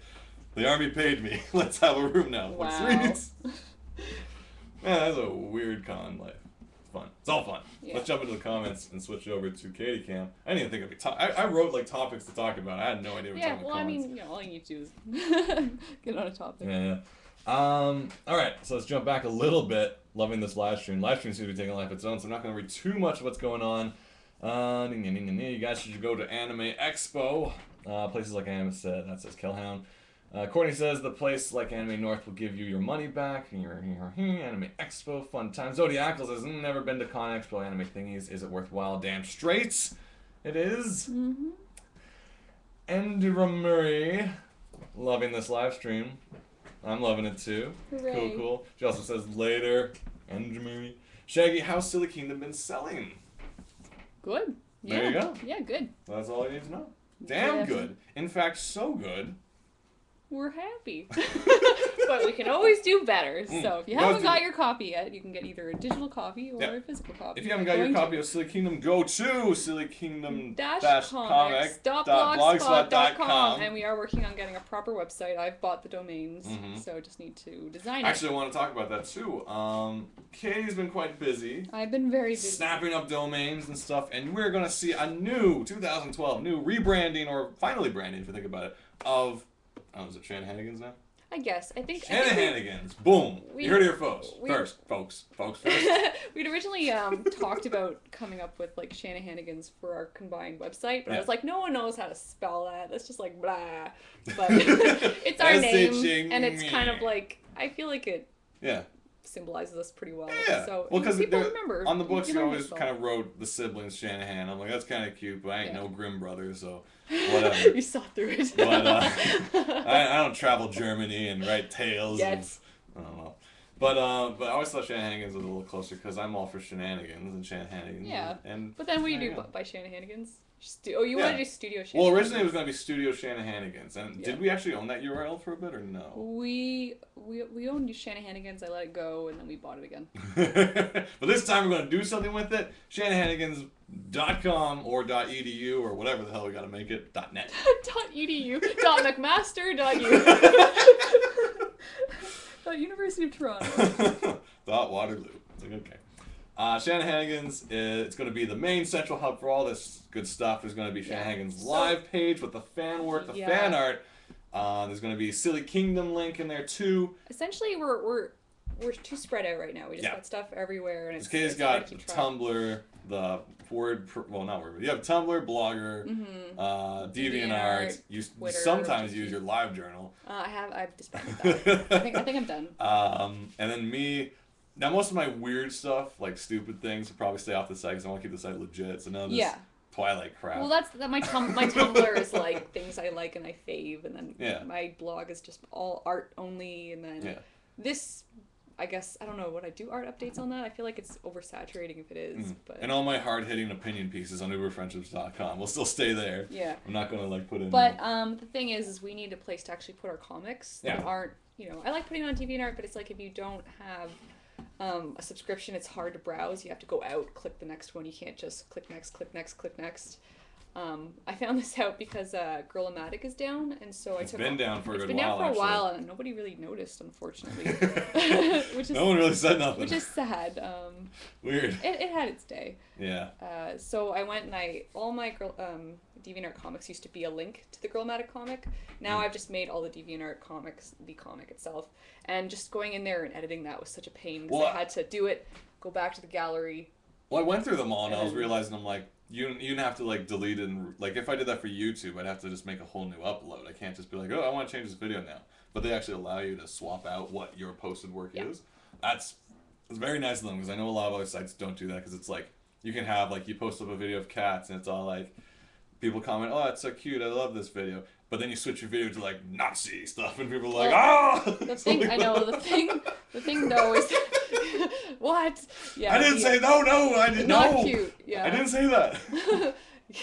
the army paid me. Let's have a room now. Wow. Like, sweet. Man, that's a weird con life. Fun. It's all fun. Yeah. Let's jump into the comments and switch over to Katie Cam. I didn't even think of I wrote like topics to talk about. I had no idea what to talk about. Yeah, well, I mean, all you need to do is get on a topic. Yeah. All right, so let's jump back a little bit. Loving this live stream. Live stream seems to be taking a life of its own, so I'm not going to read too much of what's going on. You guys should go to Anime Expo. Places like Anime said. That says Killhound. Courtney says the place like Anime North will give you your money back. Anime Expo, fun time. Zodiacal says, never been to Con Expo anime thingies. Is it worthwhile? Damn straight. It is. Mm-hmm. Endra Murray, loving this live stream. I'm loving it too. Hooray. Cool. She also says later. Endra Murray. Shaggy, how's Silly Kingdom been selling? Good. Yeah. There you go. Yeah, good. That's all you need to know. Damn good. In fact, so good we're happy. But we can always do better. So if you haven't got your copy yet, you can get either a digital copy or a physical copy. If you haven't got your copy of Silly Kingdom, go to sillykingdom-comics.blogspot.com. And we are working on getting a proper website. I've bought the domains, so just need to design it. Actually, I want to talk about that too. Katie's been quite busy. I've been very busy. Snapping up domains and stuff, and we're going to see a new 2012, new rebranding, or finally branding, if you think about it, of, is it Shanahanigans now? I guess. I think Shanahanigans. Boom. You heard it here, folks. Folks first. We'd originally talked about coming up with like Shanahanigans for our combined website, but I was like, no one knows how to spell that. That's just like blah. But it's our name, and it's kind of like, I feel like it symbolizes us pretty well. Yeah. So because people remember. On the books, you always kind of wrote the siblings Shanahan. I'm like, that's kind of cute, but I ain't no Grimm brothers, so whatever. You saw through it. But I don't travel Germany and write tales. I don't know. But I always thought Shanahanigans was a little closer because I'm all for shenanigans and Shanahanigans. Yeah. And but then what do you do by Shanahanigans? You want to do Studio Shanahanigans? Well, originally it was going to be Studio Shanahanigans. And did we actually own that URL for a bit or no? We owned Shanahanigans. I let it go, and then we bought it again. But this time we're going to do something with it. Shanahanigans.com or .edu or whatever the hell we got to make it. .net. .edu. .mcmaster.u. University of Toronto. Waterloo. It's like, okay. Shanahanigans, it's going to be the main central hub for all this good stuff. There's going to be Shanahanigans live page with the fan work, the fan art. There's going to be Silly Kingdom link in there too. Essentially, we're too spread out right now. We just got stuff everywhere, and it's got Tumblr, the not word. You have Tumblr, Blogger, DeviantArt. You sometimes use your LiveJournal. I've disbanded that. I think I'm done. And then me. Now, most of my weird stuff, like stupid things, will probably stay off the site because I want to keep the site legit. So none of this Twilight crap. Well, my Tumblr is like things I like and I fave, and then my blog is just all art only, and then this, I guess, I don't know, would I do art updates on that? I feel like it's oversaturating if it is. But and all my hard-hitting opinion pieces on uberfriendships.com will still stay there. Yeah. I'm not going to like put in... But the thing is we need a place to actually put our comics that aren't, I like putting on DeviantArt, but it's like if you don't have... a subscription, it's hard to browse. You have to go out, click the next one. You can't just click next, click next, click next. I found this out because Girl-O-Matic is down, and so it's been down for a good while. It's been down for a while, and nobody really noticed, unfortunately. No one really said nothing. Which is sad. Weird. It had its day. Yeah. So I went and all my DeviantArt comics used to be a link to the Girl-O-Matic comic. Now I've just made all the DeviantArt comics the comic itself, and just going in there and editing that was such a pain because I had to do it, go back to the gallery. Well, I went through them all, and I was realizing I'm like, you have to like delete it, and like if I did that for YouTube, I'd have to just make a whole new upload. I can't just be like, oh, I want to change this video now. But they actually allow you to swap out what your posted work is. It's very nice of them because I know a lot of other sites don't do that because it's like you can have like you post up a video of cats and it's all like people comment, oh, that's so cute, I love this video. But then you switch your video to like Nazi stuff, and people are like, The thing though is, what? Yeah. I didn't say no. I didn't know. Not cute. Yeah. I didn't say that.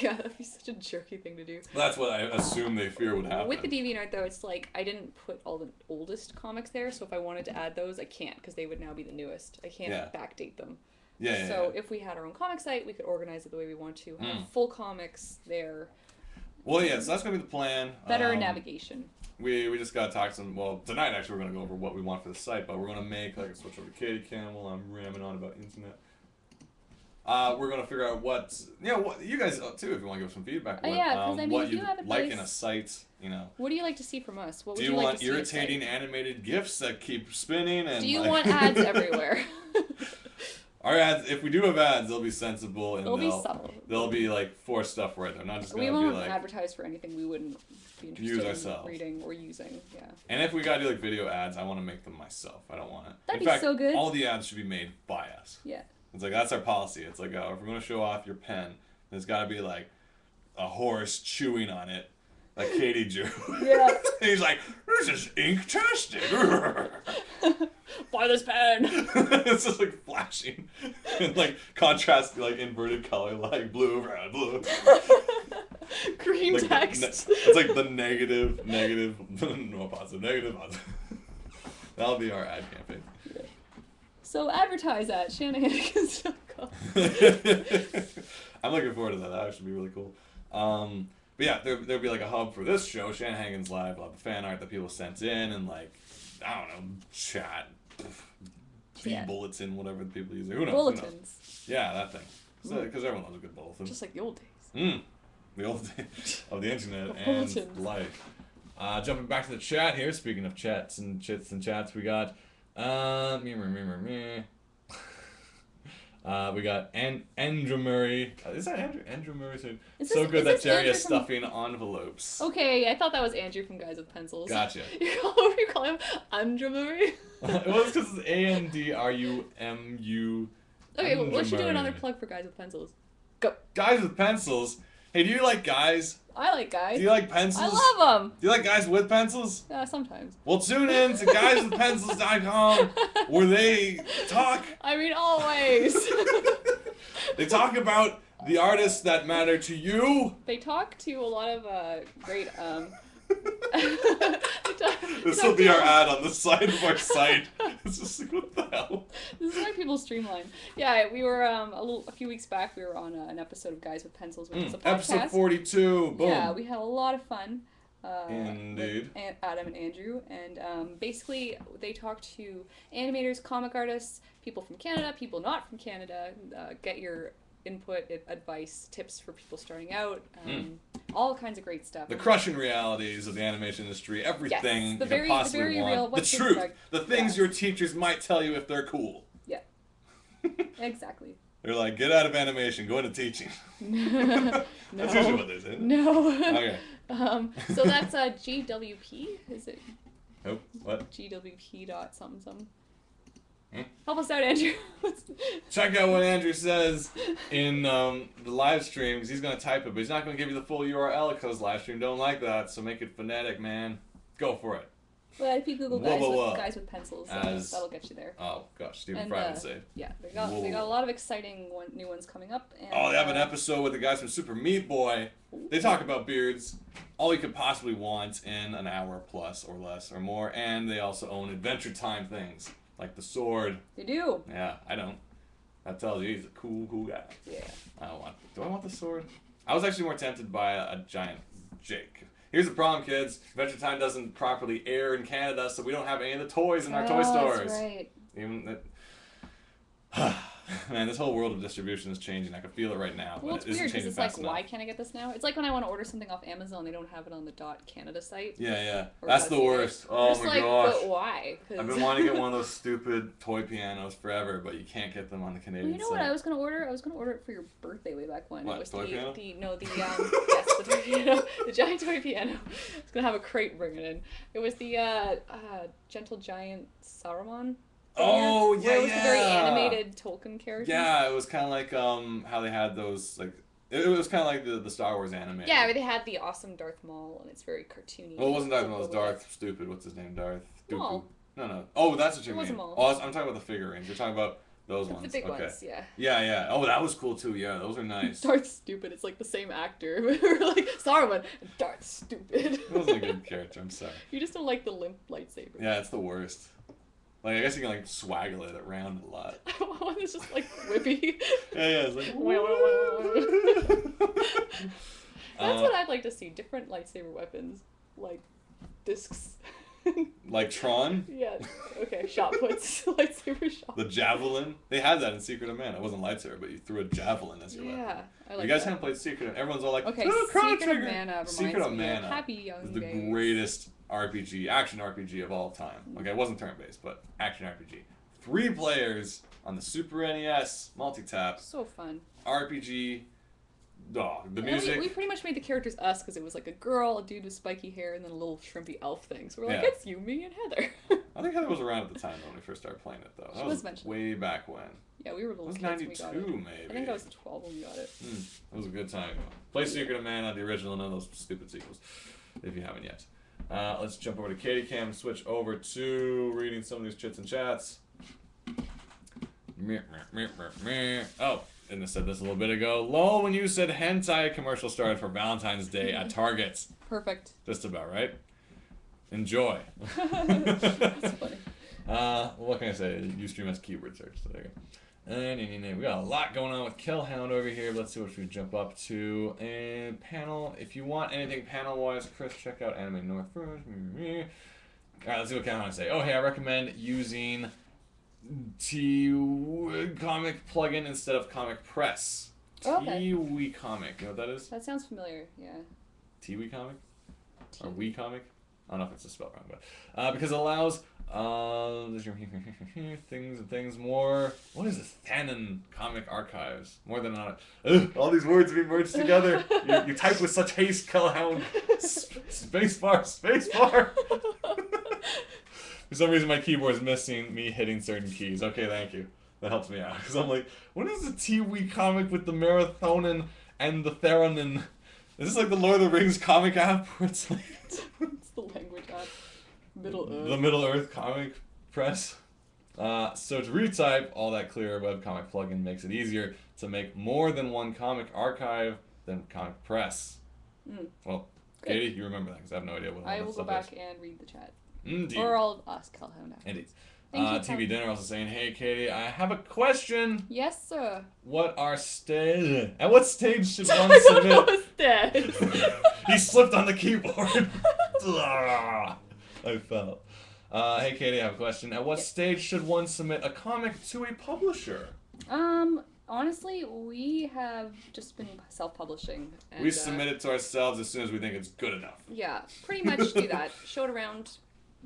Yeah, that'd be such a jerky thing to do. That's what I assume they fear would happen. With the DeviantArt though, it's like I didn't put all the oldest comics there, so if I wanted to add those, I can't because they would now be the newest. I can't backdate them. So if we had our own comic site, we could organize it the way we want to. Have full comics there. Well, yeah, so that's going to be the plan. Better navigation. We just got to talk some... Well, tonight, actually, we're going to go over what we want for the site, but we're going to make... Like, switch over to Katie Campbell. I'm ramming on about internet. We're going to figure out what... what you guys, too, if you want to give some feedback. Because, I mean, what if you have advice, like in a site, What do you like to see from us? What would do you like want to see irritating animated GIFs that keep spinning? And do you want ads everywhere? Our ads, if we do have ads, they'll be sensible and they'll be subtle. They'll be like for stuff right there, not just we gonna won't be like advertise for anything we wouldn't be interested in reading or using. Yeah. And if we gotta do like video ads, I want to make them myself. I don't want it. That'd in be fact, so good. All the ads should be made by us. Yeah. It's like that's our policy. It's like if we're gonna show off your pen, there's gotta be like a horse chewing on it. Like Katie drew. Yeah. He's like, this is ink-tastic. Buy this pen. It's just like flashing. And like contrast, like inverted color, like blue, red, blue. Green like text. It's like the negative, no positive, negative, positive. That'll be our ad campaign. Yeah. So advertise at shanahanigans.com. I'm looking forward to that. That should be really cool. But yeah, there'll be like a hub for this show, Shanahanigans Live. We'll have the fan art that people sent in, and like, I don't know, chat, bulletin, whatever the people use. Who knows? Bulletins. Who knows? Yeah, that thing. Because everyone loves a good bulletin. Just like the old days. The old days of the internet and life. Jumping back to the chat here. Speaking of chats and chits and chats, we got we got Andrew Murray. Is that Andrew Murray said, so good that Jerry is stuffing envelopes. Okay, I thought that was Andrew from Guys with Pencils. Gotcha. You call him Andrew Murray? Well, it's because it's ANDRUMU. Okay, well, let's do another plug for Guys with Pencils. Go. Guys with Pencils? Hey, do you like guys? I like guys. Do you like pencils? I love them. Do you like guys with pencils? Sometimes. Well, tune in to guyswithpencils.com where they talk. I mean, always. They talk about the artists that matter to you. They talk to a lot of great This will be our ad on the side of our site. It's just like, what the hell? This is why people streamline. Yeah, we were a few weeks back. We were on an episode of Guys with Pencils, which is a podcast. Episode 42. Boom. Yeah, we had a lot of fun. Indeed. With Adam and Andrew, and basically they talk to animators, comic artists, people from Canada, people not from Canada. Get your input, advice, tips for people starting out. All kinds of great stuff. The crushing realities of the animation industry, everything you can possibly the very want. real, the truth, the things your teachers might tell you if they're cool. Yeah, exactly. They're like, get out of animation, go into teaching. No. That's usually what they say. No. Okay. So that's GWP, is it? Nope. What? GWP dot something. Help us out, Andrew. Check out what Andrew says in the live stream, because he's going to type it, but he's not going to give you the full URL because live stream don't like that, so make it phonetic, man. Go for it. Well, if you Google guys with pencils, that'll get you there. Oh, gosh, Stephen Fry would say. Yeah, they got a lot of exciting new ones coming up. And, they have an episode with the guys from Super Meat Boy. They talk about beards, all you could possibly want in an hour plus or less or more, and they also own Adventure Time things. Like the sword. They do. Yeah, I don't. That tells you he's a cool guy. Yeah. Do I want the sword? I was actually more tempted by a giant Jake. Here's the problem, kids. Adventure Time doesn't properly air in Canada, so we don't have any of the toys in our toy stores. That's right. Man, this whole world of distribution is changing. I can feel it right now. Well, but it's weird because it's like, enough. why can't I get this now? It's like when I want to order something off Amazon, they don't have it on the .Canada site. Yeah. That's the worst. Oh just my gosh. But why? I've been wanting to get one of those stupid toy pianos forever, but you can't get them on the Canadian site. You know site. what I was going to order? I was going to order it for your birthday way back when. What, it was toy piano? Yes, the toy piano. The giant toy piano. I was going to have a crate bring it in. It was the Gentle Giant Saruman. Oh, yeah, it was a very animated Tolkien character. Yeah, it was kind of like how they had those, like, it was kind of like the Star Wars anime. Yeah, where they had the awesome Darth Maul, and it's very cartoony. Well, it wasn't Darth Maul, it was Darth Stupid. What's his name? Darth Dooku. Maul. No. Oh, that's what you mean. Maul. Oh, I'm talking about the figurines. You're talking about those ones. The big okay. ones, yeah. Yeah. Oh, that was cool, too. Yeah, those are nice. Darth Stupid, it's like the same actor. We're like, Saruman, Darth Stupid. That wasn't a good character, I'm sorry. You just don't like the limp lightsaber. Yeah, it's the worst. Like, I guess you can, like, swaggle it around a lot. One is just, like, whippy. Yeah, it's like... That's what I'd like to see. Different lightsaber weapons. Like, discs. Like Tron? Yeah. Okay, shot puts. Lightsaber shot. The javelin. They had that in Secret of Mana. It wasn't lightsaber, but you threw a javelin as your weapon. Yeah, I like you guys that. haven't played Secret of... Everyone's all like, okay, Chrono Secret Trigger. of Mana reminds Secret of me Mana of happy young is the days. greatest RPG, action RPG of all time. Okay, it wasn't turn-based, but action RPG. 3 players on the Super NES, multi-tap. So fun. RPG. Oh, the And music. we pretty much made the characters us because it was like a girl, a dude with spiky hair, and then a little shrimpy elf thing. So we're like, Yeah. it's you, me, and Heather. I think Heather was around at the time when we first started playing it, though. She That was mentioned. way back when. Yeah, we were little It was kids when we 92, got it. maybe. I think I was 12 when we got it. It was a good time. Play Secret of Mana, the original, none of those stupid sequels, if you haven't yet. Let's jump over to Katie Cam, switch over to reading some of these chits and chats. Oh, and I said this a little bit ago. Lol, when you said hentai, a commercial started for Valentine's Day at Target's. Perfect. Just about, right? Enjoy. That's funny. What can I say? You stream as keyword search. So there you go. And we got a lot going on with Killhound over here. Let's see what we jump up to. And panel. If you want anything panel-wise, Chris, check out Anime North first. Alright, let's see what Killhound say. Oh, hey, I recommend using Comic plugin instead of Comic Press. Okay. Tiwi Comic. You know what that is? That sounds familiar, yeah. Tiwi Comic? Or Wii Comic? I don't know if it's spelled wrong, but because it allows things more. What is this? Canon comic archives. More than all these words being merged together. You type with such haste, Killhound. Spacebar, spacebar. For some reason, my keyboard is missing me hitting certain keys. Okay, thank you. That helps me out. Because I'm like, what is the Tiwi comic with the Marathonin and the Theranin? Is this like the Lord of the Rings comic app? Where it's like It's the language app. Middle Earth. The Middle Earth Comic Press. So to retype, all that clear webcomic plugin makes it easier to make more than one comic archive than Comic Press. Well, good. Katie, you remember that because I have no idea what I will go back is. and read the chat. Indeed. Or I'll ask Killhound after. Indeed. Thank you, TV Dinner also saying, hey Katie, I have a question. Yes, sir. At what stage should one I don't submit? know what's dead. He slipped on the keyboard. I fell. Hey Katie, I have a question. At what stage should one submit a comic to a publisher? Honestly, we have just been self-publishing. And, we submit it to ourselves as soon as we think it's good enough. Yeah, pretty much do that. Show it around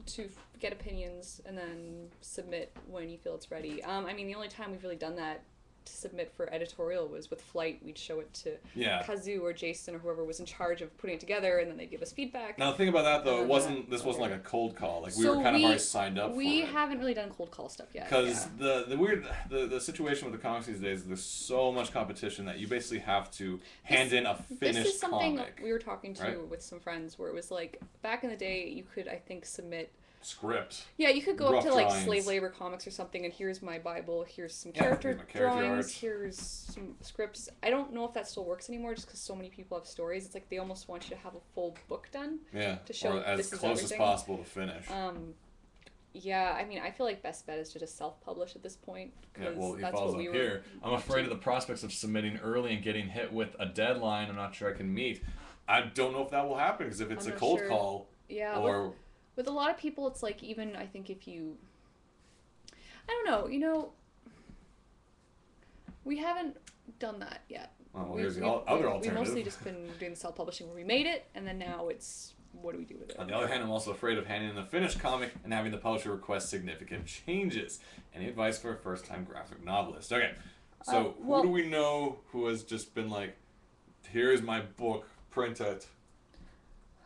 to get opinions, and then submit when you feel it's ready. I mean, the only time we've really done that to submit for editorial was with Flight. We'd show it to Kazu or Jason or whoever was in charge of putting it together, and then they'd give us feedback. Now, the thing about that, though, this wasn't like a cold call. Like, we were kind of already signed up for it. We haven't really done cold call stuff yet. Because the situation with the comics these days, there's so much competition that you basically have to hand in a finished comic. This is something we were talking to with some friends where it was like, back in the day, you could, I think, submit script. Yeah, you could go up to like drawings. Slave Labor Comics or something, and here's my Bible, here's some character drawings, art. here's some scripts. I don't know if that still works anymore, just because so many people have stories. It's like they almost want you to have a full book done. Yeah, to show or as this close is as possible to finish. Yeah, I mean, I feel like best bet is to just self-publish at this point. Yeah, well, he follows up here. I'm afraid of the prospects of submitting early and getting hit with a deadline I'm not sure I can meet. I don't know if that will happen, because if it's a cold call, or... With a lot of people, it's like, even, I think if you... I don't know, we haven't done that yet. Well, here's the other alternative. We've mostly just been doing self-publishing where we made it, and then now it's, what do we do with it? On the other hand, I'm also afraid of handing in the finished comic and having the publisher request significant changes. Any advice for a first-time graphic novelist? Okay, so who do we know who has just been like, here's my book, print it?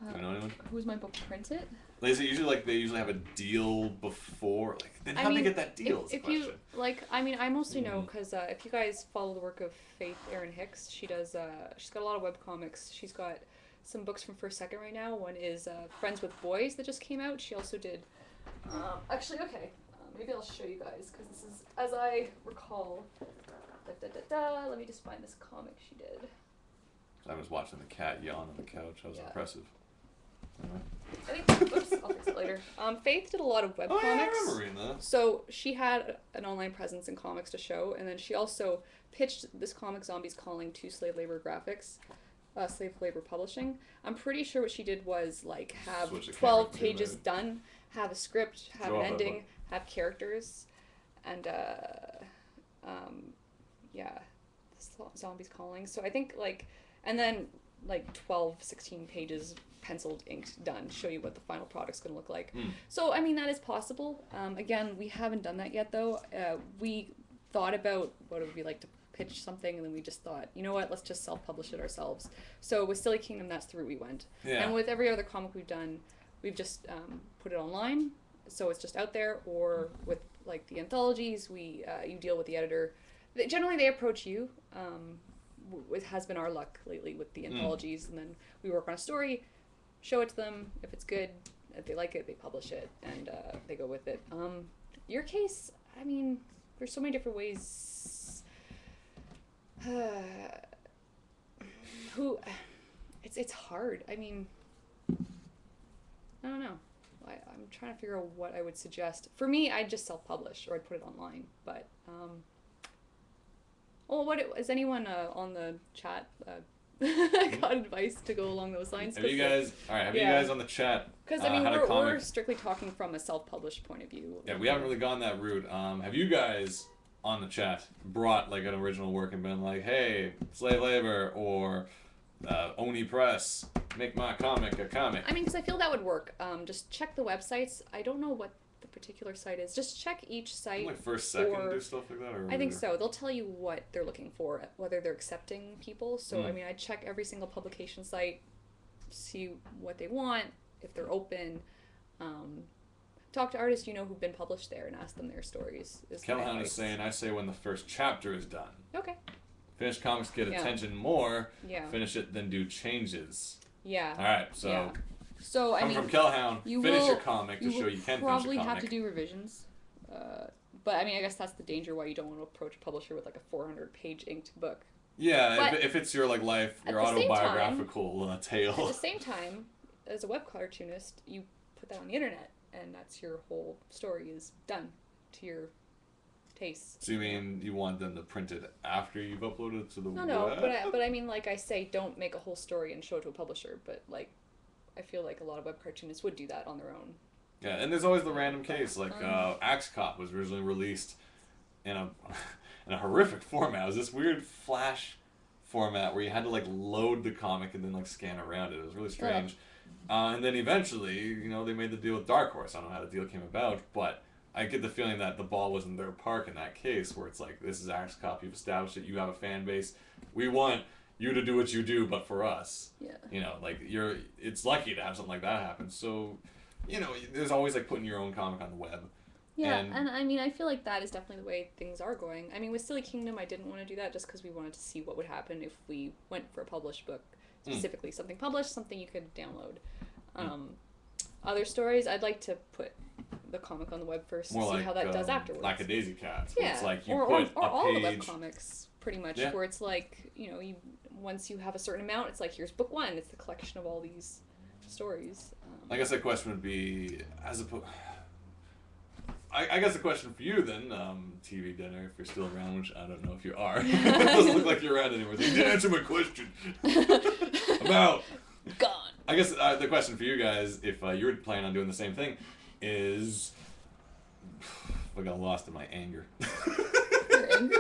Do you know anyone? Who's my book, print it? They usually have a deal before. Like, then how do they get that deal? If you I mostly know because if you guys follow the work of Faith Erin Hicks, she does. She's got a lot of webcomics. She's got some books from First Second right now. One is Friends with Boys that just came out. She also did. Maybe I'll show you guys because this is, as I recall. Let me just find this comic she did. I was watching the cat yawn on the couch. That was impressive. I think, oops, I'll fix it later. Faith did a lot of webcomics. Oh, yeah, I remember reading that. So she had an online presence in comics to show, and then she also pitched this comic, Zombies Calling, to Slave Labor Graphics, Slave Labor Publishing. I'm pretty sure what she did was like have 12 pages done, have a script, have an ending, have characters, and Zombies Calling. So I think and then 12, 16 pages penciled, inked, done, show you what the final product's going to look like. So, I mean, that is possible. Again, we haven't done that yet, though. We thought about what it would be like to pitch something, and then we just thought, you know what, let's just self-publish it ourselves. So with Silly Kingdom, that's the route we went. Yeah. And with every other comic we've done, we've just put it online, so it's just out there, or with, the anthologies, you deal with the editor. Generally, they approach you. It has been our luck lately with the anthologies, and then we work on a story, show it to them. If it's good, if they like it, they publish it, and they go with it. Your case, I mean, there's so many different ways. Who? It's hard. I mean, I don't know. I'm trying to figure out what I would suggest. For me, I'd just self-publish or I'd put it online. But, is anyone on the chat got advice to go along those lines? Have you guys on the chat? Because, I mean, we're strictly talking from a self-published point of view. Yeah, we haven't really gone that route. Have you guys on the chat brought like an original work and been like, hey, slave labor or Oni Press, make my comic a comic? I mean, because I feel that would work. Just check the websites. I don't know what the particular site is. Just check each site. Like first, second, do stuff like that? Or I think so. They'll tell you what they're looking for, whether they're accepting people. So, I mean, I check every single publication site, see what they want, if they're open. Talk to artists you know who've been published there and ask them their stories. Callahan is saying, I say when the first chapter is done. Okay. Finish comics get attention more. Yeah. Finish it, then do changes. Yeah. All right, so... Yeah. So, I mean... from Callahan, finish your comic to show you can finish your comic. You probably have to do revisions. But, I mean, I guess that's the danger why you don't want to approach a publisher with, like, a 400-page inked book. Yeah, if it's your, like, life, your autobiographical tale. At the same time, as a web cartoonist, you put that on the internet, and that's your whole story is done to your taste. So you mean you want them to print it after you've uploaded it to the web? No, but I mean, like I say, don't make a whole story and show it to a publisher, but, like, I feel like a lot of web cartoonists would do that on their own. Yeah, and there's always the random case, like Axe Cop was originally released in a horrific format. It was this weird Flash format where you had to, like, load the comic and then, like, scan around it. It was really strange. And then eventually, you know, they made the deal with Dark Horse. I don't know how the deal came about, but I get the feeling that the ball was in their park in that case, where it's like, this is Axe Cop, you've established it, you have a fan base, we want you to do what you do, but for us. Yeah. You know, like, it's lucky to have something like that happen. So, you know, there's always, like, putting your own comic on the web. Yeah, and I mean, I feel like that is definitely the way things are going. I mean, with Silly Kingdom, I didn't want to do that just because we wanted to see what would happen if we went for a published book. Specifically, something published, something you could download. Other stories, I'd like to put the comic on the web first to see how that does afterwards. Like a Daisy Cat. Yeah, it's like you or put all page... the web comics, pretty much, where it's like, you know, once you have a certain amount, it's like, here's book one. It's the collection of all these stories. I guess the question would be, I guess the question for you then, TV Dinner, if you're still around, which I don't know if you are. It doesn't look like you're around anymore. So you didn't answer my question. About... Gone. I guess the question for you guys, if you were planning on doing the same thing, is... I got lost in my anger. You're angry?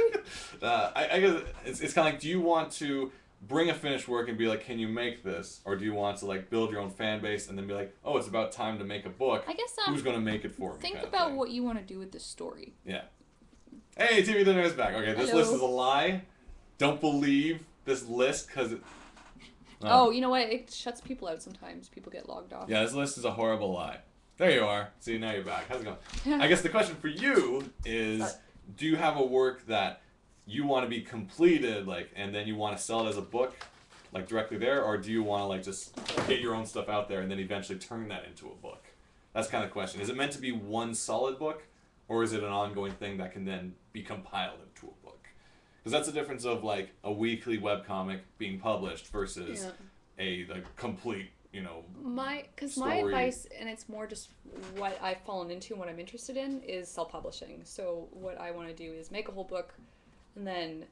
I guess it's kind of like, do you want to bring a finished work and be like, can you make this? Or do you want to, like, build your own fan base and then be like, oh, it's about time to make a book. I guess who's going to make it for me? Think about what you want to do with this story. Yeah. Hey, TV Dinner is back. Okay, this list is a lie. Don't believe this list because it... Oh, you know what? It shuts people out sometimes. People get logged off. Yeah, this list is a horrible lie. There you are. See, now you're back. How's it going? I guess the question for you is, do you have a work that you want to be completed, like, and then you want to sell it as a book, like, directly there, or do you want to, like, just get your own stuff out there and then eventually turn that into a book? That's kind of the question. Is it meant to be one solid book, or is it an ongoing thing that can then be compiled into a book? Because that's the difference of, like, a weekly webcomic being published versus a, like, complete, you know, my advice, and it's more just what I've fallen into and what I'm interested in, is self-publishing. So what I want to do is make a whole book, and then,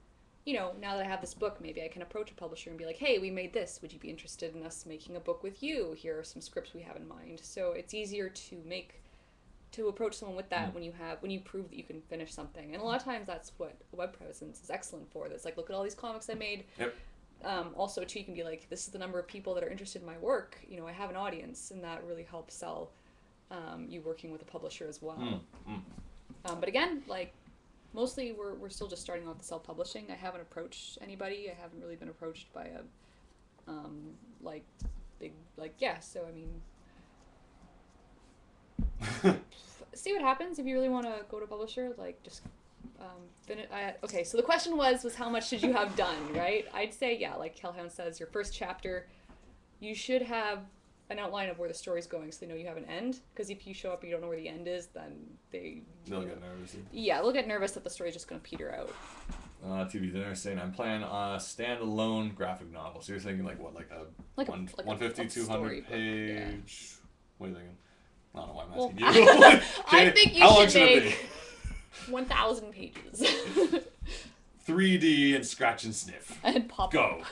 you know, now that I have this book, maybe I can approach a publisher and be like, hey, we made this. Would you be interested in us making a book with you? Here are some scripts we have in mind. So it's easier to approach someone with that when you prove that you can finish something. And a lot of times that's what a web presence is excellent for. That's like, look at all these comics I made. Yep. Also, too, you can be like, this is the number of people that are interested in my work. You know, I have an audience, and that really helps sell you working with a publisher as well. But again, like, mostly we're still just starting off the self-publishing. I haven't approached anybody. I haven't really been approached by a, so I mean... see what happens if you really want to go to publisher, like, just finish. Okay, so the question was how much should you have done, right? I'd say, yeah, like Hellhound says, your first chapter, you should have an outline of where the story's going so they know you have an end, because if you show up and you don't know where the end is, then they'll get nervous. Yeah, they'll get nervous that the story's just going to peter out. TV dinner saying I'm planning on a standalone graphic novel. So you're thinking like what, like a 150, 200 page? Yeah. What are you thinking? I don't know why I'm asking you. I think you should make 1,000 pages. 3D and scratch and sniff. And pop. Go.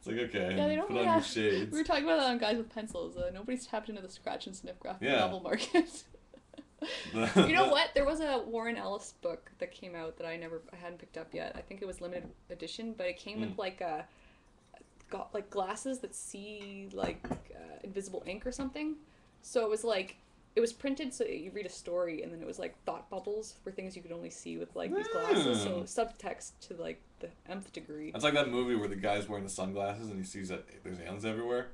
It's like, okay, yeah, they don't put really on your shades. We were talking about that on Guys with Pencils. Nobody's tapped into the scratch and sniff graphic novel market. You know what? There was a Warren Ellis book that came out that I hadn't picked up yet. I think it was limited edition, but it came with like glasses that see like invisible ink or something. So it was like, it was printed so you read a story, and then it was like thought bubbles for things you could only see with like these glasses. So subtext to like the nth degree. It's like that movie where the guy's wearing the sunglasses and he sees that there's aliens everywhere,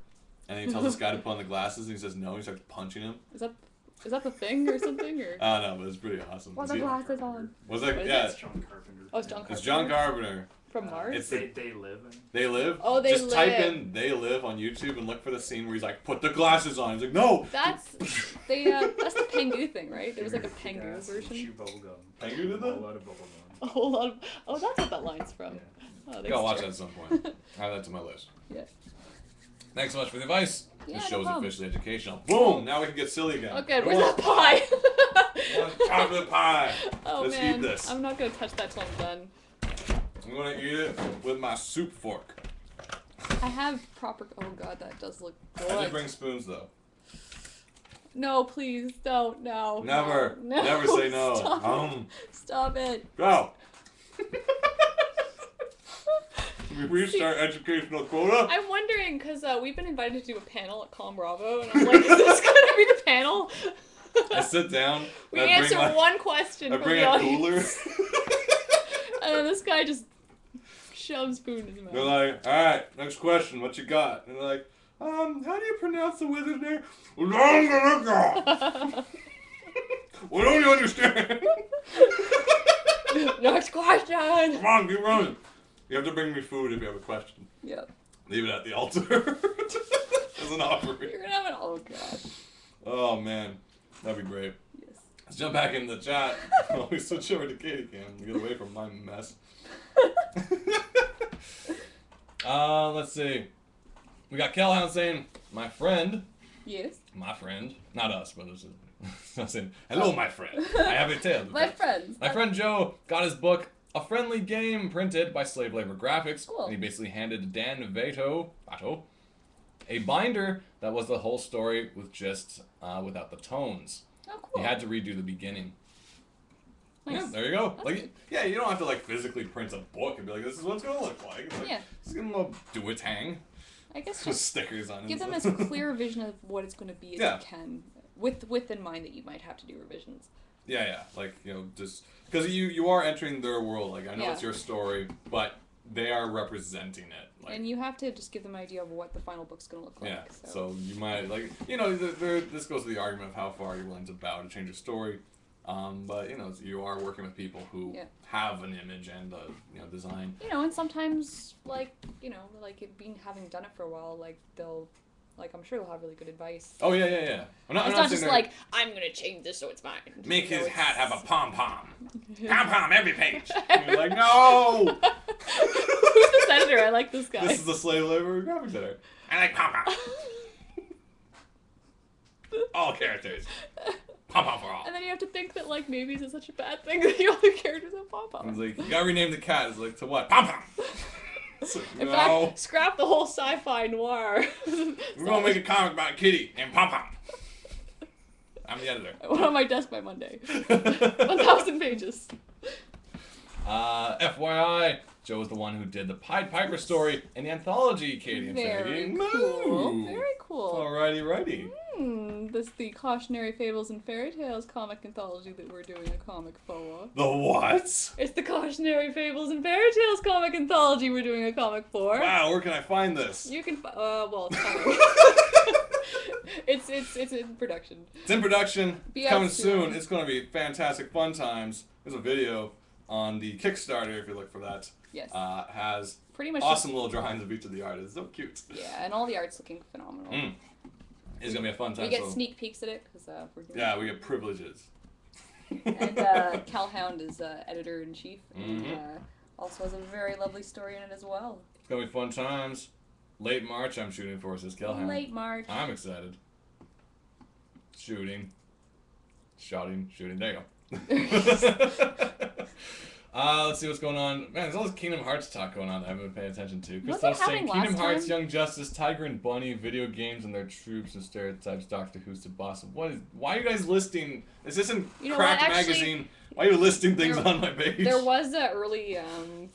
and then he tells this guy to put on the glasses, and he says no. He starts punching him. Is that the thing or something? Or? I don't know, but it's pretty awesome. What's the glasses on? Was that? Yeah. It's John Carpenter. Oh, it's John Carpenter. It's John Carpenter. From Mars? It's They Live. They Live? Oh, They Live. Just type in They Live on YouTube and look for the scene where he's like, put the glasses on. He's like, no! That's the Pengu thing, right? There was like a Pengu version. Chew bubblegum. Pengu did that? A lot of bubblegum. A whole lot of... Oh, that's what that line's from. Yeah. Oh, Gotta watch that at some point. Add that to my list. Yeah. Thanks so much for the advice. Yeah, This show's no problem. officially educational. Boom! Now we can get silly again. Okay, where's that pie? Chocolate pie! Oh, Let's man. eat this. I'm not gonna touch that till I'm done. I'm gonna eat it with my soup fork. I have proper... Oh, God, that does look good. I did bring spoons, though. No, please, don't. No. Never. No. Never say no. Stop, Stop it. Go! We reached our educational quota. I'm wondering, because we've been invited to do a panel at Com Bravo, and I'm like, is this going to be the panel? I sit down. We answer one question from the audience. I bring a cooler. And then this guy just shoves spoon in his mouth. They're like, alright, next question, what you got? And they're like, how do you pronounce the wizard's name? What don't you understand? Next question! Come on, keep running. You have to bring me food if you have a question. Yep. Leave it at the altar. As an offering. You're gonna have an... Oh, God. Oh, man. That'd be great. Yes. Let's jump back into the chat. We switch over to Katie Cam and get away from my mess. Let's see. We got Kelhound saying, my friend. Yes. My friend. Not us, but it's saying, hello, my friend. I have a tale. My friends. My friend Joe got his book, A Friendly Game, printed by Slave Labor Graphics. Cool. And he basically handed Dan Vato a binder that was the whole story with just without the tones. Oh, cool. He had to redo the beginning. Nice. Yeah, there you go. That's Like, good. yeah, you don't have to like physically print a book and be like, this is what it's gonna look like. It's like, Yeah. just give them a do-it-hang I guess with just stickers on it. give them as clear a vision of what it's going to be as Yeah. you can, with in mind that you might have to do revisions. Yeah, like, you know, just because you are entering their world. Like, I know Yeah. it's your story, but they are representing it. Like, And you have to just give them an idea of what the final book's going to look like. yeah, so you might, like, you know, this goes to the argument of how far you're willing to bow to change your story. But, you know, you are working with people who have an image and a, you know, design. You know, and sometimes, like, you know, like, having done it for a while, like, they'll, like, I'm sure they'll have really good advice. Oh, yeah. I'm It's not just like, I'm going to change this so it's fine. Make his hat have a pom-pom. Pom-pom every page. And you're like, no! Who's the senator? I like this guy. This is the slave labor graphic center. I like pom-pom. All characters. Pom-pom for all. And then you have to think that, like, maybe it's such a bad thing that the other characters have pom-pom. It's like, you gotta rename the cat. It's like, to what? Pom-pom! So, In no. fact, scrap the whole sci-fi noir. We're gonna make a comic about Kitty and Pom-pom. I'm the editor. I went on my desk by Monday. 1,000 pages. FYI, Joe was the one who did the Pied Piper story in the anthology, Katie and Very Faggy. cool. Moo. Very cool. Alrighty. This is the Cautionary Fables and Fairy Tales comic anthology that we're doing a comic for. The what? It's the Cautionary Fables and Fairy Tales comic anthology we're doing a comic for. Wow, where can I find this? You can, well, it's coming. it's in production. It's in production. Be It's out coming soon. soon. It's going to be fantastic fun times. There's a video on the Kickstarter, if you look for that. Yes. Has Pretty much awesome little drawings of each of the artists. So cute. Yeah, and all the art's looking phenomenal. It's going to be a fun time. We get so sneak peeks at it because we're doing yeah, we get privileges. And Cal Hound is editor-in-chief, and also has a very lovely story in it as well. It's gonna be fun times. Late March, I'm shooting for, says Cal Hound. Late March. I'm excited. Shooting. There you go. Let's see what's going on. Man, there's all this Kingdom Hearts talk going on that I haven't been paying attention to. Christoph saying Kingdom Hearts, Young Justice, Tiger and Bunny, video games and their troops and stereotypes, Doctor Who's to boss. Why are you guys listing? Is this in Cracked Magazine? Why are you listing things on my page? There was an early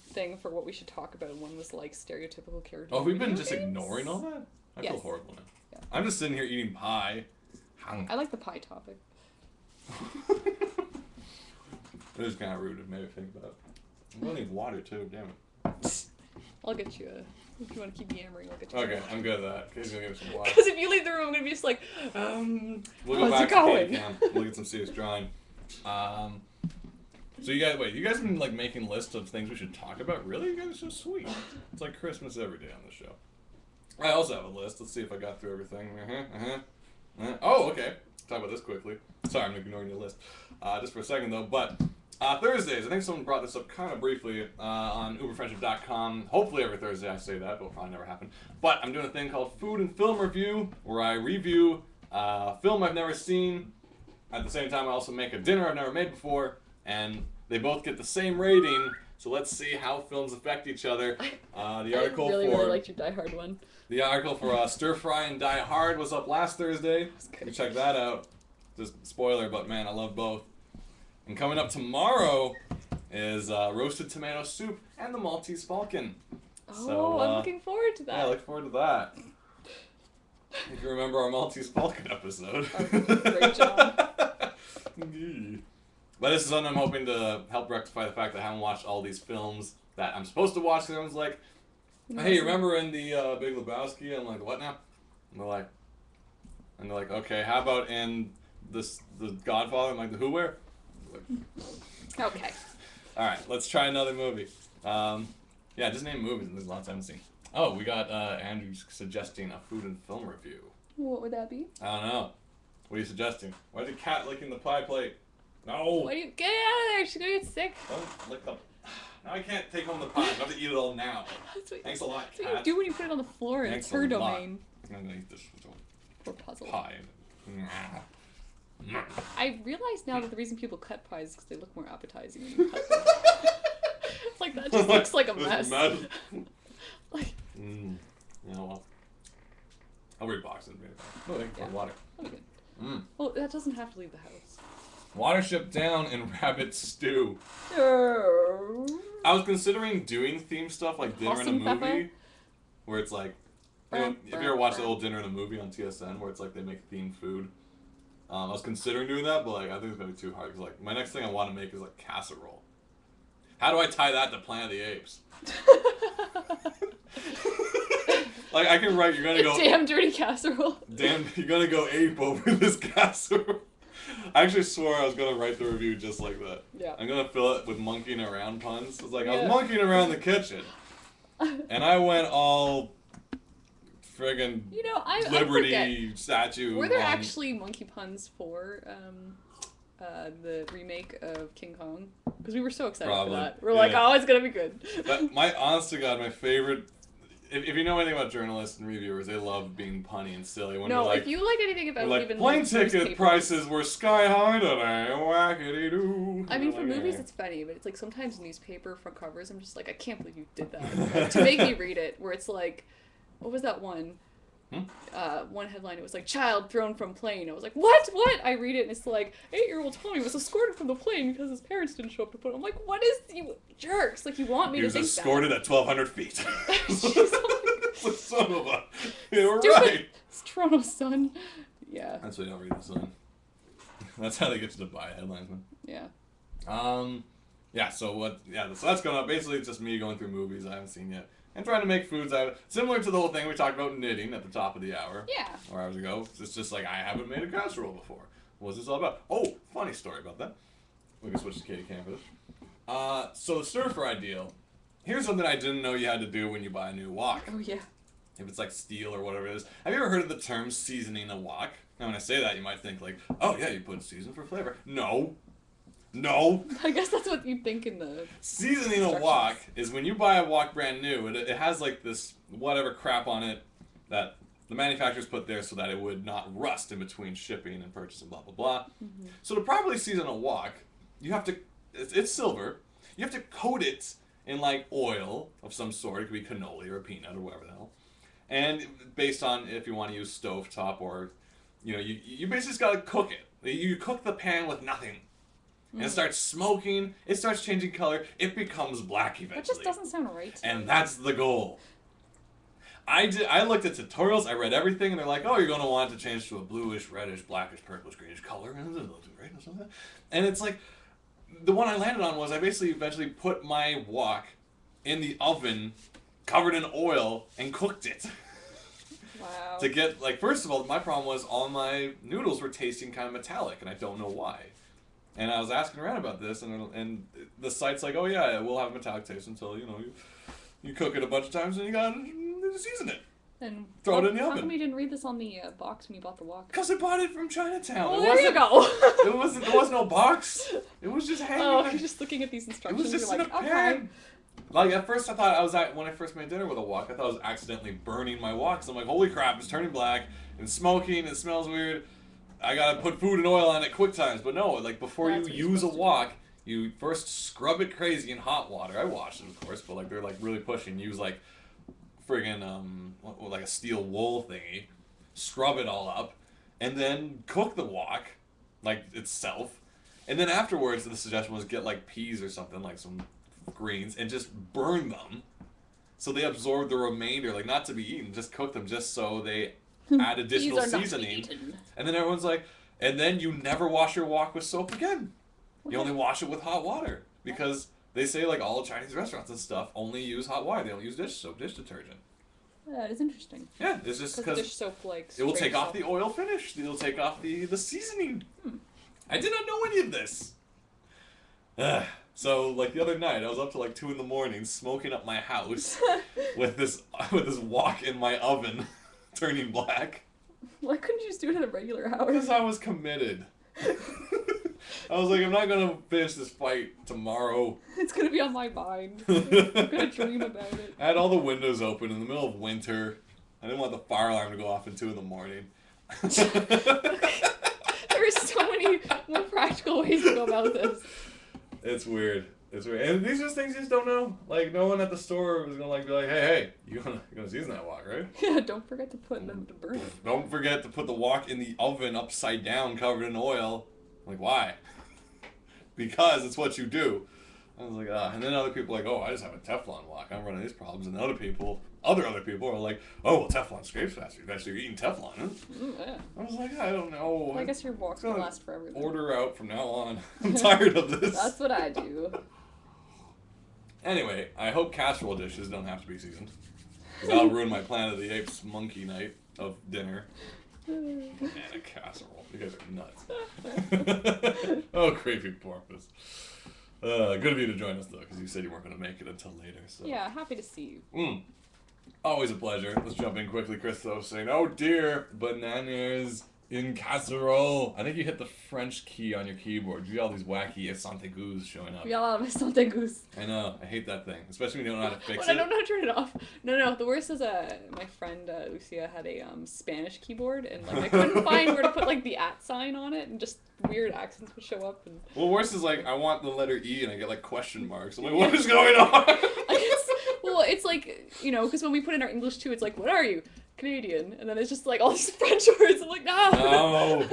thing for what we should talk about. One was like stereotypical characters. Oh, we've been just ignoring all that? I feel horrible now. Yeah. I'm just sitting here eating pie. I like the pie topic. It is kind of rude to maybe think about. I'm gonna need water too, damn it. I'll get you if you want to keep yammering, I'll get you Okay, I'm good at that. He's gonna give me some water. Because if you leave the room, I'm gonna be just like, we'll go back to Katie Cam. We'll get some serious drawing. So you guys have been like making lists of things we should talk about? Really? You guys are so sweet. It's like Christmas every day on this show. I also have a list. Let's see if I got through everything. Oh, okay. Talk about this quickly. Sorry, I'm ignoring your list. Just for a second though, but Thursdays, I think someone brought this up kind of briefly on uberfriendship.com. Hopefully every Thursday I say that, but it'll probably never happen. But I'm doing a thing called Food and Film Review, where I review a film I've never seen. At the same time, I also make a dinner I've never made before, and they both get the same rating. So let's see how films affect each other. The article I really liked your Die Hard one. The article for Stir Fry and Die Hard was up last Thursday. You check that out. Just spoiler, but man, I love both. And coming up tomorrow is Roasted Tomato Soup and the Maltese Falcon. Oh, so, I'm looking forward to that. Yeah, I look forward to that. If you remember our Maltese Falcon episode. Great job. But this is something I'm hoping to help rectify the fact that I haven't watched all these films that I'm supposed to watch. Because everyone's like, hey, remember in the Big Lebowski? I'm like, what now? And they're like, okay, how about in the Godfather? I'm like, the Who, where? Okay. All right, let's try another movie. Yeah, just name movies. There's lots I haven't seen. Oh, we got Andrew suggesting a food and film review. What would that be? I don't know. What are you suggesting? Why is the cat licking the pie plate? No. Why do you get out of there? She's gonna get sick. Don't lick the. Now I can't take home the pie. I have to eat it all now. Thanks a lot, cat. That's what you do when you put it on the floor and it's her domain. I'm gonna eat this poor puzzle. pie. I realize now that the reason people cut pies is because they look more appetizing when you cut them. Like that just looks like a mess. Like. Yeah, well. I'll rebox it. Oh, thank you for water. That'll be good. Well, that doesn't have to leave the house. Watership Down and Rabbit Stew. I was considering doing theme stuff like Dinner in a Movie, where it's like, if you ever watch the old Dinner in a Movie on TSN, where it's like they make themed food. I was considering doing that, but like I think it's gonna be too hard. Cause like my next thing I want to make is like casserole. How do I tie that to Planet of the Apes? Like I can write, you're gonna go. Damn dirty casserole. Damn, you're gonna go ape over this casserole. I actually swore I was gonna write the review just like that. Yeah. I'm gonna fill it with monkeying around puns. It's like I was monkeying around the kitchen, and I went all friggin' Liberty statue. Were there actually monkey puns for the remake of King Kong? Because we were so excited for that. We're like, oh, it's gonna be good. But honest to God, my favorite. If you know anything about journalists and reviewers, they love being punny and silly. When no, like, if you like anything about like, even plane ticket prices were sky high today, whackity doo. I mean, for movies it's funny, but it's like sometimes newspaper front covers, I'm just like, I can't believe you did that. Like, to make me read it, where it's like, what was that one? One headline, it was like, child thrown from plane. I was like, what? I read it and it's like, 8-year-old Tommy was escorted from the plane because his parents didn't show up to put him. I'm like, what is, you jerks? Like, you want me to think that. He was escorted at 1,200 feet. It's like, son of a, you were Stupid. right. It's Toronto Sun. Yeah. That's why you don't read the Sun. That's how they get you to buy headlines, man. Yeah. Yeah, so that's going on. Basically, it's just me going through movies I haven't seen yet. And trying to make foods out of it. Similar to the whole thing we talked about knitting at the top of the hour. Yeah. 4 hours ago. It's just like, I haven't made a casserole before. What's this all about? Oh, funny story about that. We can switch to Katie Cam for this. So the stir fry deal. Here's something I didn't know you had to do when you buy a new wok. Oh, yeah. If it's like steel or whatever it is. Have you ever heard of the term seasoning a wok? Now when I say that, you might think like, oh yeah, you put season for flavor. No. No. I guess that's what you think in the Seasoning a wok is when you buy a wok brand new, it has like this whatever crap on it that the manufacturers put there so that it would not rust in between shipping and purchase and blah, blah, blah. Mm-hmm. So to properly season a wok, you have to, it's silver, you have to coat it in like oil of some sort. It could be cannoli or a peanut or whatever the hell. And based on if you want to use stovetop or, you basically just got to cook it. You cook the pan with nothing. And it starts smoking, it starts changing color, it becomes black eventually. That just doesn't sound right. And that's the goal. I looked at tutorials, I read everything, and they're like, oh, you're going to want it to change to a bluish, reddish, blackish, purplish, greenish color. And it's like, the one I landed on was I basically eventually put my wok in the oven, covered in oil, and cooked it. Wow. To get, like, first of all, my problem was all my noodles were tasting kind of metallic, and I don't know why. And I was asking around about this, and the site's like, oh yeah, it will have a metallic taste until, you cook it a bunch of times and you gotta season it. And throw it in the oven. How come you didn't read this on the box when you bought the wok? Because I bought it from Chinatown. Well, there you go. There was no box. It was just hanging. Oh, you're just looking at these instructions. It was just you're in like, a pan. Like, at first I thought when I first made dinner with a wok, I thought I was accidentally burning my wok. So I'm like, holy crap, it's turning black and smoking, it smells weird. I gotta put food and oil on it quick times. But no, like, before you use a wok, you first scrub it crazy in hot water. I washed it, of course, but like they're like really pushing. Use like friggin' like a steel wool thingy, scrub it all up, and then cook the wok like itself. And then afterwards, the suggestion was get like peas or something, like some greens, and just burn them so they absorb the remainder, like not to be eaten, just cook them just so they add additional seasoning. And then everyone's like, and then you never wash your wok with soap again. You only wash it with hot water because they say like all Chinese restaurants and stuff only use hot water. They don't use dish soap, dish detergent. That is interesting. Yeah, it's just because dish soap like it will take off the oil finish. It'll take off the seasoning. I did not know any of this. So like the other night, I was up to like 2 a.m. smoking up my house with this wok in my oven, turning black. Why couldn't you just do it at a regular hour? Because I was committed. I was like, I'm not gonna finish this fight tomorrow. It's gonna be on my mind. I'm gonna dream about it. I had all the windows open in the middle of winter. I didn't want the fire alarm to go off at 2 a.m. There are so many more practical ways to go about this. It's weird. And these are just things you just don't know. Like, no one at the store was gonna be like, hey, you're gonna season that wok, right? Yeah, don't forget to put them to burn it. Don't forget to put the wok in the oven upside down, covered in oil. Like, why? Because it's what you do. I was like, and then other people are like, oh, I just have a Teflon wok. I'm running these problems. And other people are like, oh, well, Teflon scrapes faster. Eventually, you're eating Teflon, huh? Yeah. I was like, I don't know. Well, I guess your wok's gonna last forever. Then. Order out from now on. I'm tired of this. That's what I do. Anyway, I hope casserole dishes don't have to be seasoned. Because that'll ruin my Planet of the Apes monkey night of dinner. And a casserole. You guys are nuts. Oh, creepy porpoise. Good of you to join us, though, because you said you weren't going to make it until later. So. Yeah, happy to see you. Always a pleasure. Let's jump in quickly. Christo saying, oh dear, bananas in casserole. I think you hit the French key on your keyboard. You got all these wacky Asante-goos showing up. We all have Asante-goos. I know. I hate that thing. Especially when you don't know how to fix it. I don't know how to turn it off. No. The worst is my friend Lucia had a Spanish keyboard, and like I couldn't find where to put like the @ sign on it, and just weird accents would show up. And... Well, worse is like I want the letter E, and I get like question marks. I'm like, what is going on? Well, it's like, because when we put in our English too, it's like, what are you? Canadian. And then it's just like all these French words. I'm like, no.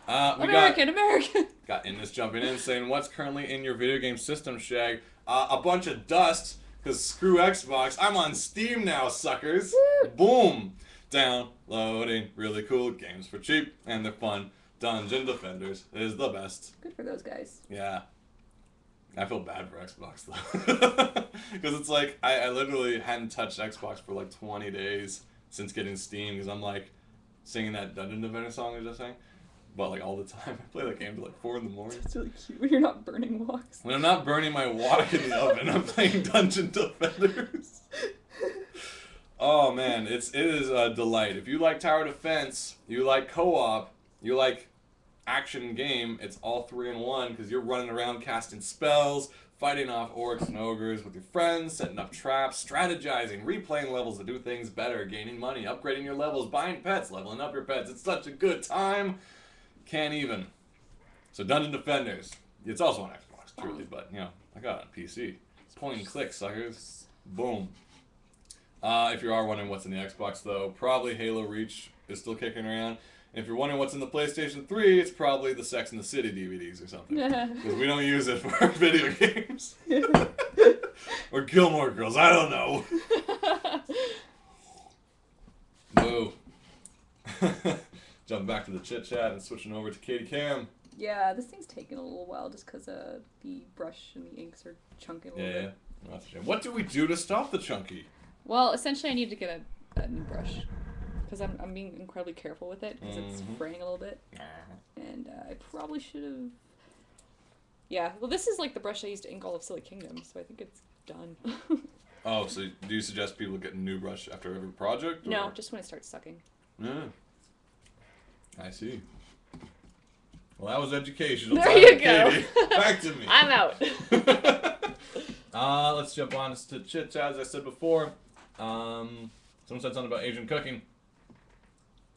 American. Got Innes jumping in saying, what's currently in your video game system, Shag? A bunch of dust, because screw Xbox. I'm on Steam now, suckers. Boom. Downloading really cool games for cheap, and they're fun. Dungeon Defenders is the best. Good for those guys. Yeah. I feel bad for Xbox, though. Because it's like, I literally hadn't touched Xbox for like 20 days since getting Steam, because I'm like singing that Dungeon Defender song I just sang. But like all the time. I play that game till like 4 a.m. That's really cute when you're not burning woks. When I'm not burning my wok in the oven, I'm playing Dungeon Defenders. Oh man, it is a delight. If you like tower defense, you like co-op, you like action game. It's all 3 in 1 because you're running around casting spells, fighting off orcs and ogres with your friends, setting up traps, strategizing, replaying levels to do things better, gaining money, upgrading your levels, buying pets, leveling up your pets. It's such a good time. Can't even. So Dungeon Defenders. It's also on Xbox, truly, but, you know, I got it on PC. Point and click, suckers. Boom. If you are wondering what's in the Xbox, though, probably Halo Reach is still kicking around. And if you're wondering what's in the PlayStation 3, it's probably the Sex and the City DVDs or something. Because we don't use it for video games. Or Gilmore Girls, I don't know. Boo. Jumping back to the chit chat and switching over to Katie Cam. Yeah, this thing's taking a little while just because the brush and the inks are chunking a little bit. Yeah, that's a shame. What do we do to stop the chunky? Well, essentially I need to get a new brush. Because I'm being incredibly careful with it, because it's fraying a little bit. And I probably should have... Yeah, well this is like the brush I used to ink all of Silly Kingdom, so I think it's done. Oh, so do you suggest people get a new brush after every project? Or? No, just when it starts sucking. Yeah. I see. Well, that was educational. There you go. Katie. Back to me. I'm out. Let's jump on to chit chat. As I said before, someone said something about Asian cooking.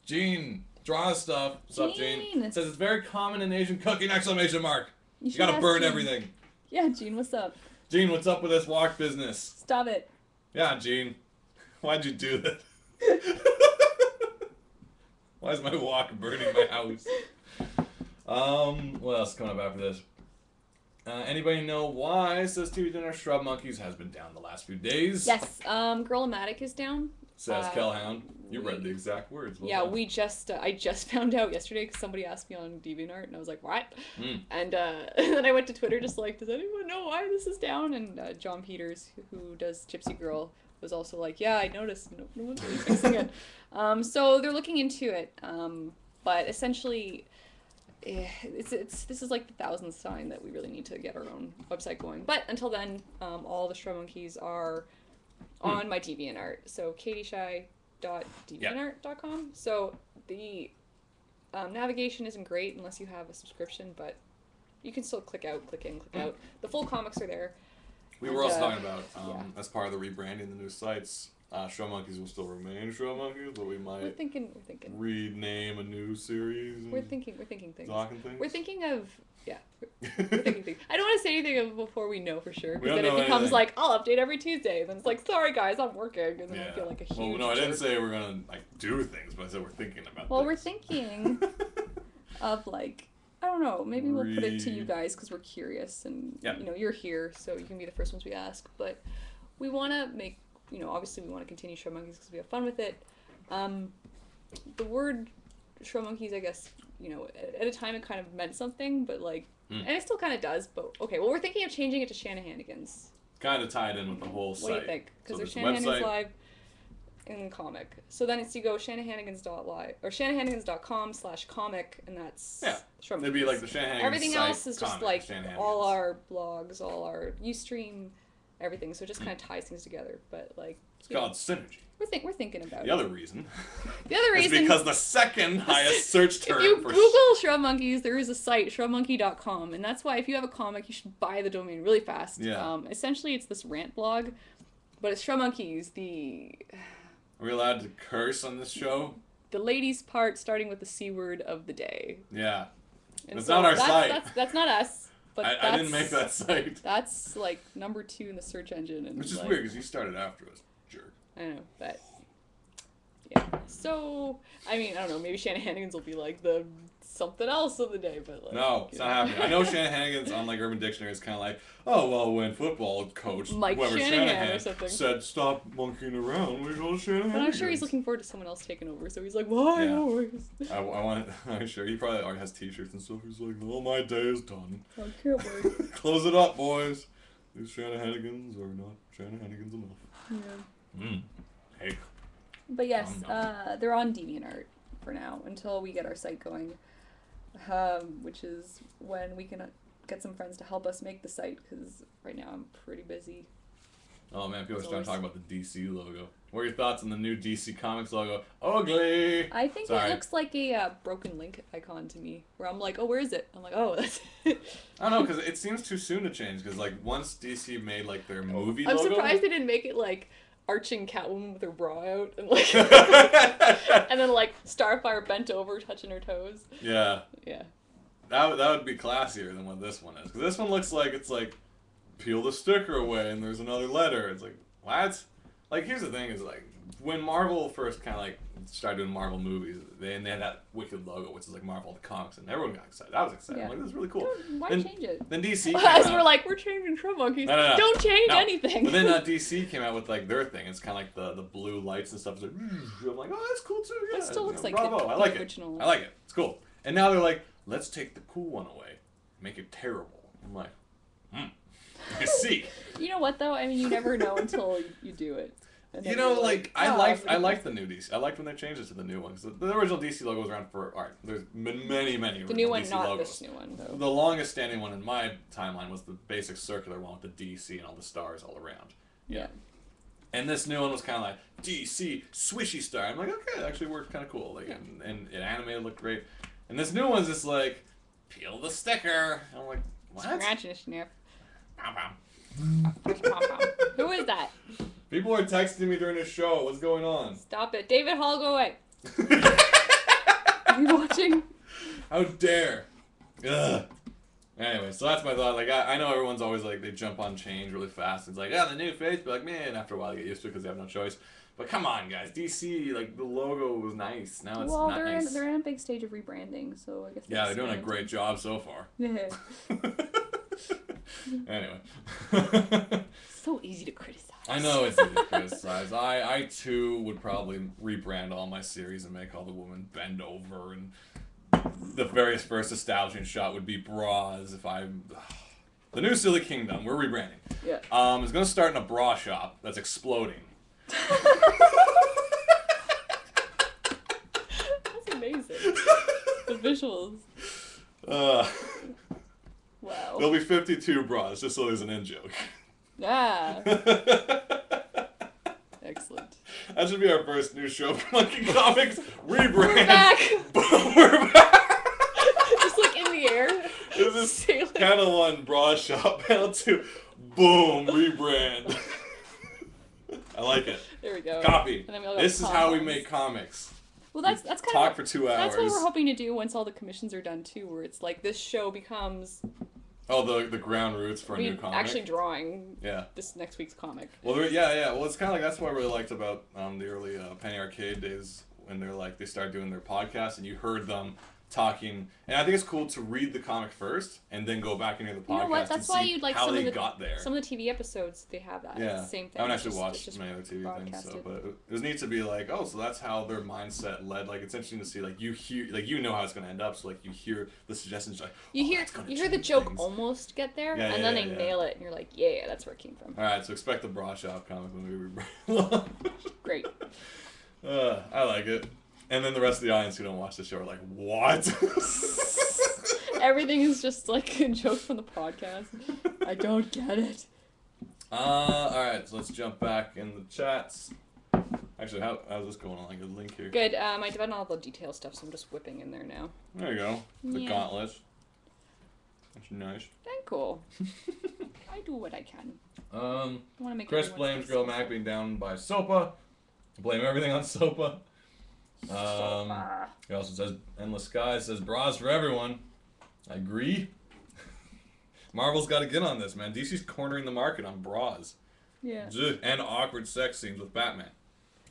Gene, draw stuff. What's up, Gene? It says it's very common in Asian cooking! Exclamation mark. You gotta burn everything. Yeah, Gene, what's up? Gene, what's up with this wok business? Stop it. Yeah, Gene. Why'd you do that? Why is my wok burning my house? What else is coming up after this? Anybody know why Says TV Dinner Shrub Monkeys has been down the last few days? Yes, Girl-O-Matic is down. Says Kellhound. You read the exact words. Yeah, I just found out yesterday because somebody asked me on DeviantArt and I was like, what? And then I went to Twitter just like, does anyone know why this is down? And John Peters, who does Gypsy Girl, was also like, yeah, I noticed. No one's really fixing it. So they're looking into it. But essentially, this is like the thousandth sign that we really need to get our own website going. But until then, all the Shrub Monkeys are on my DeviantArt. So katieshai.deviantart.com. So the navigation isn't great unless you have a subscription, but you can still click out, click in, click out. The full comics are there. We were also talking about, as part of the rebranding the new sites, Shrub Monkeys will still remain Shrub Monkeys, but we might we're thinking rename a new series. We're thinking things. Talking things. We're thinking of we're thinking things. I don't want to say anything before we know for sure, because then it becomes anything. like I'll update every Tuesday, and then it's like sorry guys, I'm working, and then I feel like a huge. Well, no, I didn't say we're gonna like do things, but I said we're thinking about. Well, we're thinking of like. I don't know. Maybe we'll put it to you guys because we're curious, and you know you're here, so you can be the first ones we ask. But we want to make, obviously we want to continue Shrub Monkeys because we have fun with it. The word Shrub Monkeys, I guess, at a time it kind of meant something, but like, and it still kind of does. But okay, well we're thinking of changing it to Shanahanigans. Kind of tied in with the whole site. What do you think? Because there's Shanahanigans Live in comic. So then it's you go shanahanigans.live or shanahanigans.com/comic, and that's Shrub Monkeys. It'd be like the Shanahanigans. Everything else is just like all our our blogs, all our Ustream, everything. So it just kind of ties things together. But like it's called synergy. We're thinking about the other reason. The other reason is because the second highest search term. If you Google Shrub Monkeys, there is a site shrubmonkey.com, and that's why if you have a comic, you should buy the domain really fast. Yeah. Essentially, it's this rant blog, but it's Shrub Monkeys. Are we allowed to curse on this show? The ladies part starting with the C word of the day. Yeah. And it's not our site. That's not us. But I didn't make that site. That's like number 2 in the search engine. And which is weird because you started after us, jerk. I know, but yeah. So, I mean, I don't know, maybe Shanahanigans will be like the something else of the day, but like... No, it's not happening. I know Shanahanigans on like Urban Dictionary is kind of like, oh, well, when football coach Mike Shanahan or something said stop monkeying around, we go Shanahan. But I'm sure he's looking forward to someone else taking over, so he's like, why always? I want it, I'm sure he probably already has t-shirts and stuff. He's like, well, my day is done. I can't wait. Close it up, boys. These Shanahanigans are not Shanahanigans enough. Yeah. Hey. But yes, they're on DeviantArt for now until we get our site going, which is when we can get some friends to help us make the site, because right now I'm pretty busy. Oh man, people are starting to talk about the DC logo. What are your thoughts on the new DC Comics logo? Ugly! I think it looks like a broken link icon to me. Where I'm like, oh, where is it? I'm like, oh, that's it. I don't know, because it seems too soon to change. Because like once DC made like their movie I'm logo... surprised they didn't make it like arching Catwoman with her bra out and like and then like Starfire bent over touching her toes. Yeah. Yeah. That would be classier than what this one is. Because this one looks like it's like peel the sticker away and there's another letter. It's like, what? Like, here's the thing is, like, when Marvel first kind of, like, started doing Marvel movies, they had that wicked logo, which is, like, Marvel the Comics, and everyone got excited. I was excited. Yeah. I'm like, this is really cool. Why change it? Then DC came As out. we're like, we're changing Shrimp Monkeys. No. Don't change anything. But then DC came out with, like, their thing. It's kind of like the blue lights and stuff. It's like, I'm like, oh, that's cool, too. Yeah. It still looks like bravo. the I like original. I like it. It's cool. And now they're like, let's take the cool one away. Make it terrible. I'm like, you see. You know what, though? I mean, you never know until you do it. You know, like, I like the new DC. I liked when they changed it to the new one. Because the original DC logo was around for, alright, there's been many the new one, DC not logos. this new one, though. The longest standing one in my timeline was the basic circular one with the DC and all the stars all around. Yeah. And this new one was kind of like, DC, swishy star. I'm like, okay, that actually worked kind of cool. Like, and it animated looked great. And this new one's just like, peel the sticker. And I'm like, what? Scratch and sniff. Pom pom. Who is that? People are texting me during the show. What's going on? Stop it. David Hall, go away. Are you watching? How dare. Ugh. Anyway, so that's my thought. Like, I know everyone's always like, they jump on change really fast. It's like, yeah, the new face. But like, man, after a while, you get used to it because they have no choice. But come on, guys. DC, like, the logo was nice. Now it's not nice. They're in a big stage of rebranding, so I guess. Yeah, they're doing a great job so far. Anyway. So easy to criticize. I know it's easy to criticize. I too would probably rebrand all my series and make all the women bend over, and the very first establishing shot would be bras. The new Silly Kingdom, we're rebranding. Yeah. It's gonna start in a bra shop that's exploding. That's amazing. The visuals. Wow. There'll be 52 bras, just so there's an in joke. Yeah. Excellent. That should be our first new show for Monkey Comics. Rebrand. We're back. We're back. Just like in the air. This is panel 1, bra shop. Panel 2, boom, rebrand. I like it. There we go. Copy. And then we'll This is how we make comics. Well, that's kind of talk for 2 hours. That's what we're hoping to do once all the commissions are done too, where it's like this show becomes. Oh, the ground roots for a new comic. Actually drawing. Yeah. This next week's comic. Well, yeah. Well, it's kind of like that's what I really liked about the early Penny Arcade days when they started doing their podcast and you heard them talking. And I think it's cool to read the comic first and then go back and hear the podcast. You know what? That's why you'd like how some they of the got there. Some of the TV episodes they have that. Yeah. It's the same thing. I haven't actually watched many other TV things, so but it was neat to be like, oh, so that's how their mindset led. Like it's interesting to see, like you hear, like you know how it's gonna end up, so like you hear the suggestions, like you hear the joke things. Almost get there, yeah, and then they nail it, and you're like, yeah, that's where it came from. All right, so expect the bra shop comic when we rebrand. Great. I like it, and then the rest of the audience who don't watch the show are like, what? Everything is just like a joke from the podcast. I don't get it. Alright, so let's jump back in the chats. Actually, how's this going on? Like a link here. Good, I done all the detail stuff, so I'm just whipping in there now. There you go. The gauntlet. That's nice. Thank cool. I do what I can. I wanna make Chris blames Girl Mac being down by Sopa. Blame everything on Sopa. He also says, Endless Sky says, bras for everyone. I agree. Marvel's got to get on this, man. DC's cornering the market on bras. Yeah. And awkward sex scenes with Batman.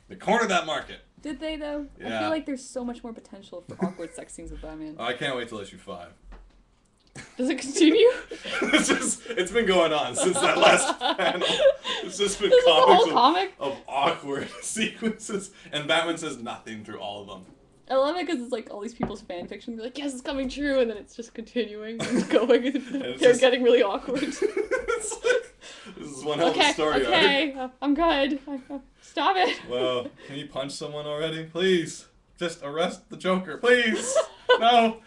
They cornered that market. Did they, though? Yeah. I feel like there's so much more potential for awkward sex scenes with Batman. I can't wait till issue 5. Does it continue? It's been going on since that last panel. It's just been comics of awkward sequences. And Batman says nothing through all of them. I love it because it's like all these people's fan fiction. They're like, yes, it's coming true, and then it's just continuing and going. And they're getting really awkward. This is one hell of a story. Okay, I'm good. Stop it. Well, can you punch someone already? Please. Just arrest the Joker. Please. No.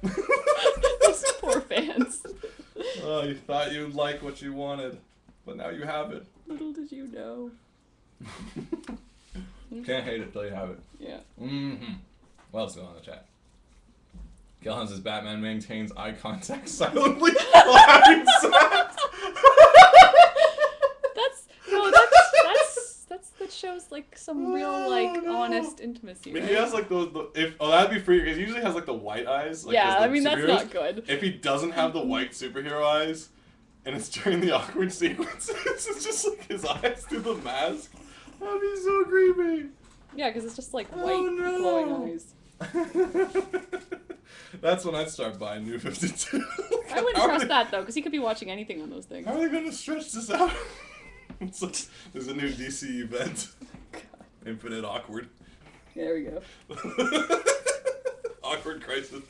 Those poor fans. Oh, you thought you'd like what you wanted. But now you have it. Little did you know. Can't hate it till you have it. Yeah. Mm-hmm. What else is going on in the chat? Gilhan says Batman maintains eye contact silently while having sex. That shows like some real like honest intimacy. But right? he has like those. That'd be free because he usually has like the white eyes. Like, yeah, I mean that's not good. If he doesn't have the white superhero eyes, and it's during the awkward sequences, it's just like his eyes through the mask. That'd be so creepy. Yeah, because it's just like white glowing eyes. That's when I'd start buying New 52. I wouldn't trust that though, because he could be watching anything on those things. How are they gonna stretch this out? It's like, there's a new DC event. God. Infinite Awkward. There we go. Awkward crisis.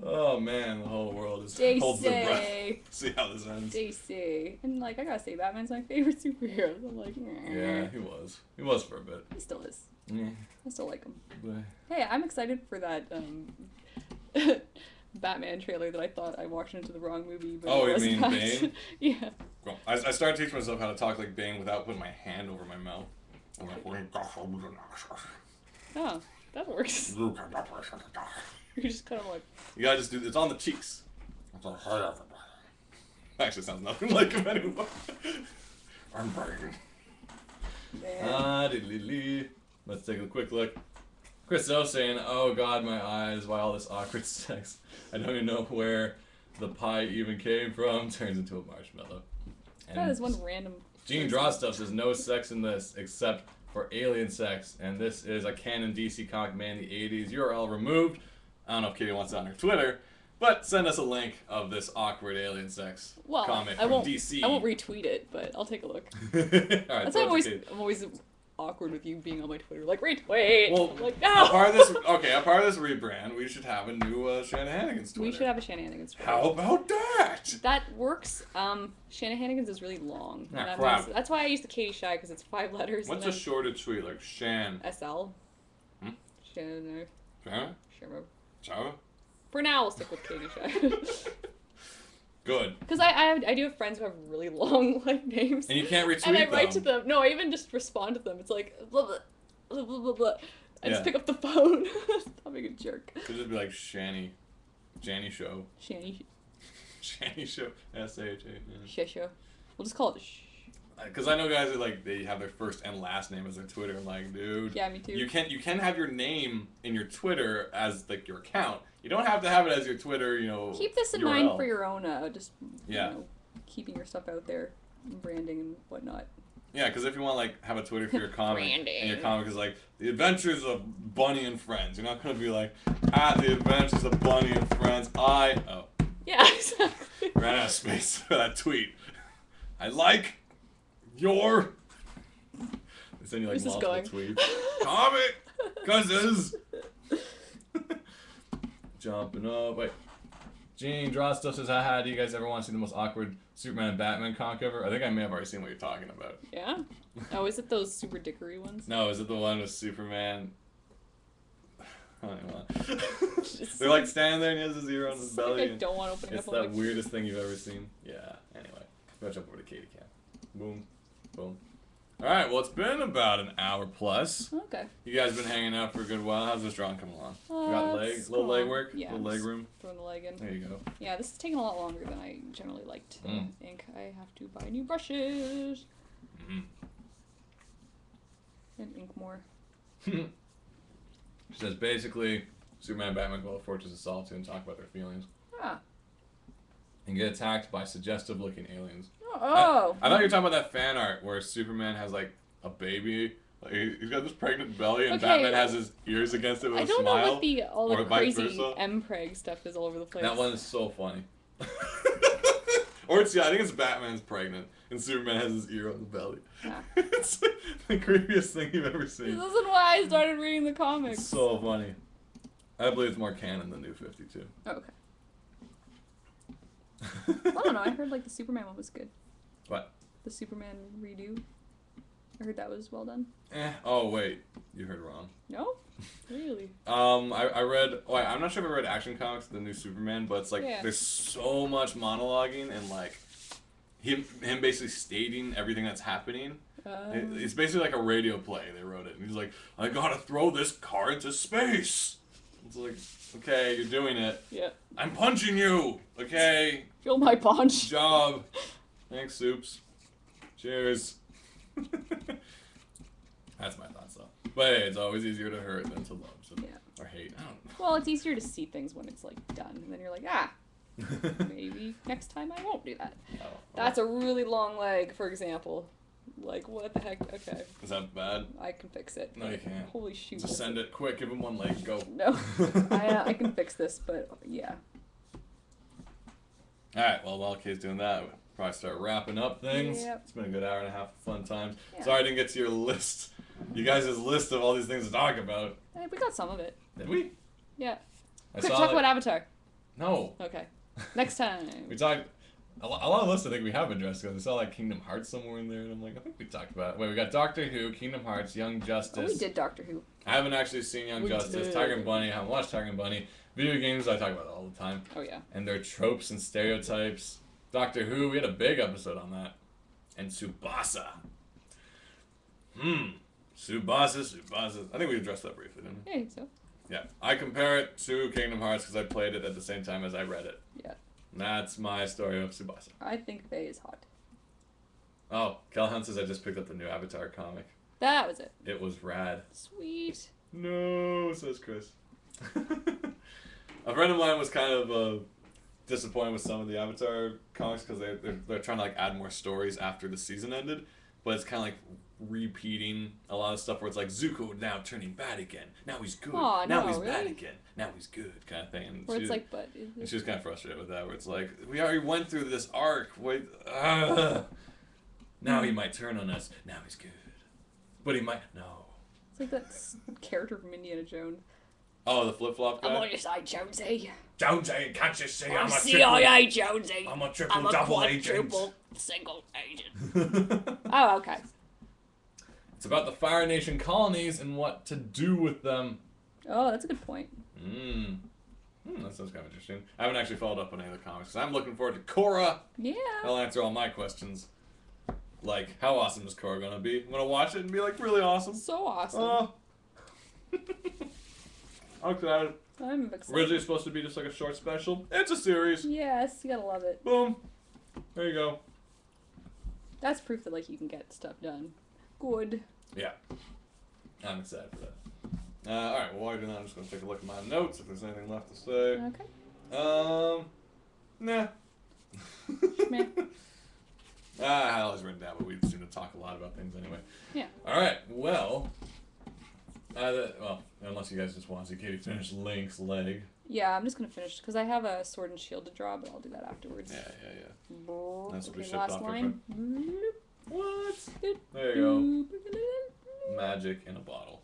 Oh man, the whole world is holds their breath. See how this ends. DC. And like, I gotta say, Batman's my favorite superhero. So I'm like, yeah, he was. He was for a bit. He still is. Yeah. I still like him. But... Hey, I'm excited for that Batman trailer that I thought I walked into the wrong movie. But oh, it you mean not. Bane? Yeah. Well, I started teaching myself how to talk like Bane without putting my hand over my mouth. I'm like, oh, that works. You're just kind of like... You gotta just do it's on the cheeks. Actually sounds nothing like him anymore. I'm Bane. Let's take a quick look. Chris O saying, oh god, my eyes, why all this awkward sex? I don't even know where the pie even came from. Turns into a marshmallow. And that is one random... Gene Draw Stuff says, no sex in this except for alien sex. And this is a canon DC comic man in the 80s. URL removed. I don't know if Katie wants it on her Twitter. But send us a link of this awkward alien sex comic from DC. I won't retweet it, but I'll take a look. Alright, that's why I'm always awkward with you being on my Twitter. Like, retweet! Well, I'm like, no! a part of this rebrand, we should have a new Shanahanigans Twitter. We should have a Shanahanigans Twitter. How about that? That works. Shanahanigans is really long. Ah, crap. That's why I use the Katie Shy, because it's 5 letters. What's a shorter tweet? Like Shan. SL. Hmm? Shan. Shan? Shan. For now, we'll stick with Katie Shy. Good. Because I do have friends who have really long like names. And you can't retweet them. And I write to them. No, I even just respond to them. It's like blah blah blah blah blah blah. I just pick up the phone. Stop being a jerk. Could just be like Shanny Show. Shanny Show. S-H-A. Show. We'll just call it Because I know guys that like they have their first and last name as their Twitter. I'm like, dude. Yeah, me too. You can have your name in your Twitter as like your account. You don't have to have it as your Twitter, Keep this in URL. mind for your own, keeping your stuff out there, branding and whatnot. Yeah, because if you want like have a Twitter for your comic, and your comic is like The Adventures of Bunny and Friends, you're not gonna be like The Adventures of Bunny and Friends. Yeah, exactly. Ran out of space for that tweet. I like your. Then you like multiple tweets. Comic, cause jumping up. Wait. Gene Draw Stuff says, haha, do you guys ever want to see the most awkward Superman and Batman comic ever? I think I may have already seen what you're talking about. Yeah? Oh, is it those super dickery ones? No, is it the one with Superman? I don't even want. They're like standing there and he has his ear on his belly. Like I don't want to open it up. It's that weirdest thing you've ever seen. Yeah, anyway. Go jump over to Katie Cat. Boom. Boom. Alright, well it's been about an hour plus. Okay. You guys been hanging out for a good while. How's this drawing coming along? You got little leg work? Yeah. Little leg room? Throwing the leg in. There you go. Yeah, this is taking a lot longer than I generally like to ink. I have to buy new brushes. Mm-hmm. And ink more. She says basically, Superman and Batman go to Fortress of Solitude and talk about their feelings. Ah. And get attacked by suggestive looking aliens. Oh! I thought you were talking about that fan art where Superman has like a baby. Like, he's got this pregnant belly and Batman has his ears against it with a smile. I don't know what all the crazy versa. M-Preg stuff is all over the place. That one is so funny. Or it's, I think it's Batman's pregnant and Superman has his ear on the belly. Yeah. It's like the creepiest thing you've ever seen. This isn't why I started reading the comics. It's so funny. I believe it's more canon than New 52. Oh, okay. I don't know, I heard like the Superman one was good. What? The Superman redo. I heard that was well done. Oh, wait. You heard wrong. No? Really? I read... Oh, I'm not sure if I read Action Comics, the new Superman, but it's like there's so much monologuing and like him basically stating everything that's happening. It's basically like a radio play. They wrote it. And he's like, I gotta throw this car into space. It's like, okay, you're doing it. Yeah. I'm punching you. Okay. Feel my punch. Good job. Thanks, Soups. Cheers. That's my thoughts, though. But hey, it's always easier to hurt than to love. So, or hate. I don't know. Well, it's easier to see things when it's, like, done. And then you're like, maybe next time I won't do that. That's a really long leg, for example. Like, what the heck? Okay. Is that bad? I can fix it. No, you can't. Holy shoot. Just send it quick. Give him one leg. Go. No. I can fix this, but yeah. Alright, well, while Kay's doing that, we'll probably start wrapping up things. Yep. It's been a good hour and a half of fun times. Yeah. Sorry I didn't get to your list. You guys' list of all these things to talk about. Hey, we got some of it. Did we? Yeah. I Quick, saw talk about Avatar. No. Okay. Next time. We talked... A lot of lists I think we have addressed, because I saw like Kingdom Hearts somewhere in there, and I'm like, I think we talked about it. Wait, we got Doctor Who, Kingdom Hearts, Young Justice. Oh, we did Doctor Who. I haven't actually seen Young Justice, did. Tiger and Bunny, I haven't watched Tiger and Bunny. Video games, I talk about it all the time. Oh, yeah. And their tropes and stereotypes. Doctor Who, we had a big episode on that. And Tsubasa. Tsubasa. I think we addressed that briefly, didn't we? Yeah, I think so. Yeah. I compare it to Kingdom Hearts because I played it at the same time as I read it. Yeah. And that's my story of Tsubasa. I think Faye is hot. Oh, Callahan says I just picked up the new Avatar comic. That was it. It was rad. Sweet. No, says Chris. A friend of mine was kind of disappointed with some of the Avatar comics because they're trying to like add more stories after the season ended, but it's kind of like repeating a lot of stuff where it's like Zuko now turning bad again. Now he's good. Aw, now no, he's really? bad again. Now he's good, kind of thing. And Where she, it's like, but... and she was kind of frustrated with that, where it's like, we already went through this arc. Wait, now he might turn on us. Now he's good. But he might... No. It's like that character from Indiana Jones. Oh, the flip-flop guy? I'm on your side, Jonesy. Jonesy, can't you see I'm a CIA, Jonesy. I'm a triple I'm a double agent. quadruple single agent. Oh, okay. It's about the Fire Nation colonies and what to do with them. Oh, that's a good point. That sounds kind of interesting. I haven't actually followed up on any of the comics, because I'm looking forward to Korra. Yeah. That'll answer all my questions. Like, how awesome is Korra gonna be? I'm gonna watch it and be like, really awesome. So awesome. I'm excited. I'm excited. Originally supposed to be just like a short special. It's a series. Yes, you gotta love it. Boom. There you go. That's proof that, like, you can get stuff done. Good. Yeah. I'm excited for that. Alright, well, while you're doing that, I'm just going to take a look at my notes if there's anything left to say. Okay. Nah. Meh. I had all these written down, but we seem to talk a lot about things anyway. Yeah. Alright, well, unless you guys just want to see Katie finish Link's leg. Yeah, I'm just gonna finish, because I have a sword and shield to draw, but I'll do that afterwards. Yeah. That's what we shipped last off line. What? There you go. Magic in a bottle.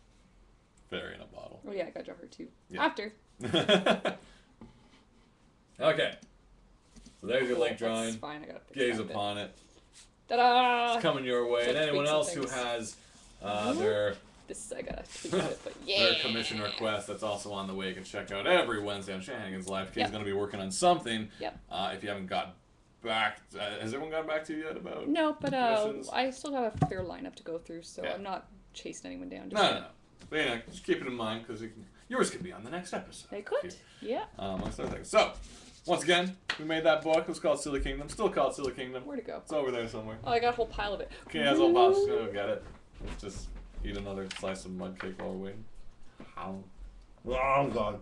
Fairy in a bottle. Oh yeah, I gotta draw her too. Yeah. After. Okay. So there's your Link That's drawing. fine, I gotta fix Gaze that bit. upon it. Ta-da! It's coming your way. Just And anyone tweak some else who things. has their This I gotta tweak it, but yeah. their commission request that's also on the way, you can check out every Wednesday on Shanahan's Live. Katie's Yep. going to be working on something. Yep. If you haven't got back, has everyone gotten back to you yet about? No, but commissions? I still have a fair lineup to go through, so Yeah. I'm not chasing anyone down. No. But yeah, just keep it in mind because yours could be on the next episode. They could. Yeah. Amongst other things. So, once again, we made that book. It was called Silly Kingdom. Still called Silly Kingdom. Where'd it go? It's over there somewhere. Oh, I got a whole pile of it. Okay, as all pops, go get it. Let's just eat another slice of mud cake while we're waiting. Oh, God.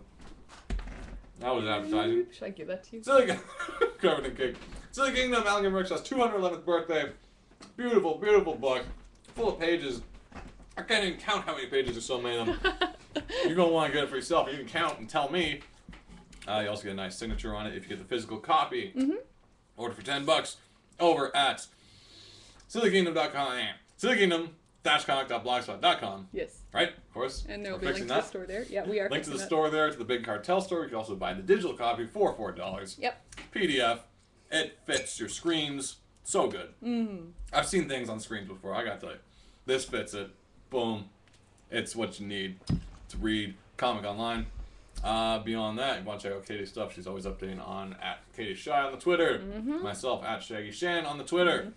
That was advertising. Should I give that to you? Silly covered in cake. Silly Kingdom, Alan Gilmershaw's 211th birthday. Beautiful, beautiful book. Full of pages. I can't even count how many pages there's so many of them. You're going to want to get it for yourself. You can count and tell me. You also get a nice signature on it if you get the physical copy. Order for $10 over at SillyKingdom.com. SillyKingdom-comic.blogspot.com. Yes. Right? Of course. And there will We're be a fixing link to that. the store there. Yeah, we are Link to the fixing store there, to the Big Cartel store. You can also buy the digital copy for $4. Yep. PDF. It fits your screens. So good. Mm-hmm. I've seen things on screens before, I gotta tell you. This fits it. Boom. It's what you need to read comic online. Beyond that, you want to check out Katie's stuff. She's always updating on at Katie Shy on the Twitter. Myself at Shaggy Shan on the Twitter.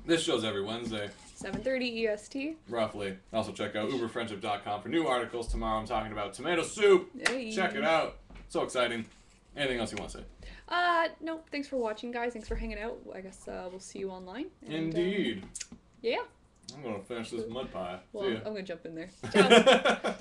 This show's every Wednesday. 7:30 EST. Roughly. Also check out uberfriendship.com for new articles. Tomorrow I'm talking about tomato soup. Hey. Check it out. So exciting. Anything else you want to say? No. Thanks for watching, guys. Thanks for hanging out. I guess we'll see you online. And, Indeed. Yeah. I'm going to finish this mud pie. Well, See ya. I'm going to jump in there. Ciao.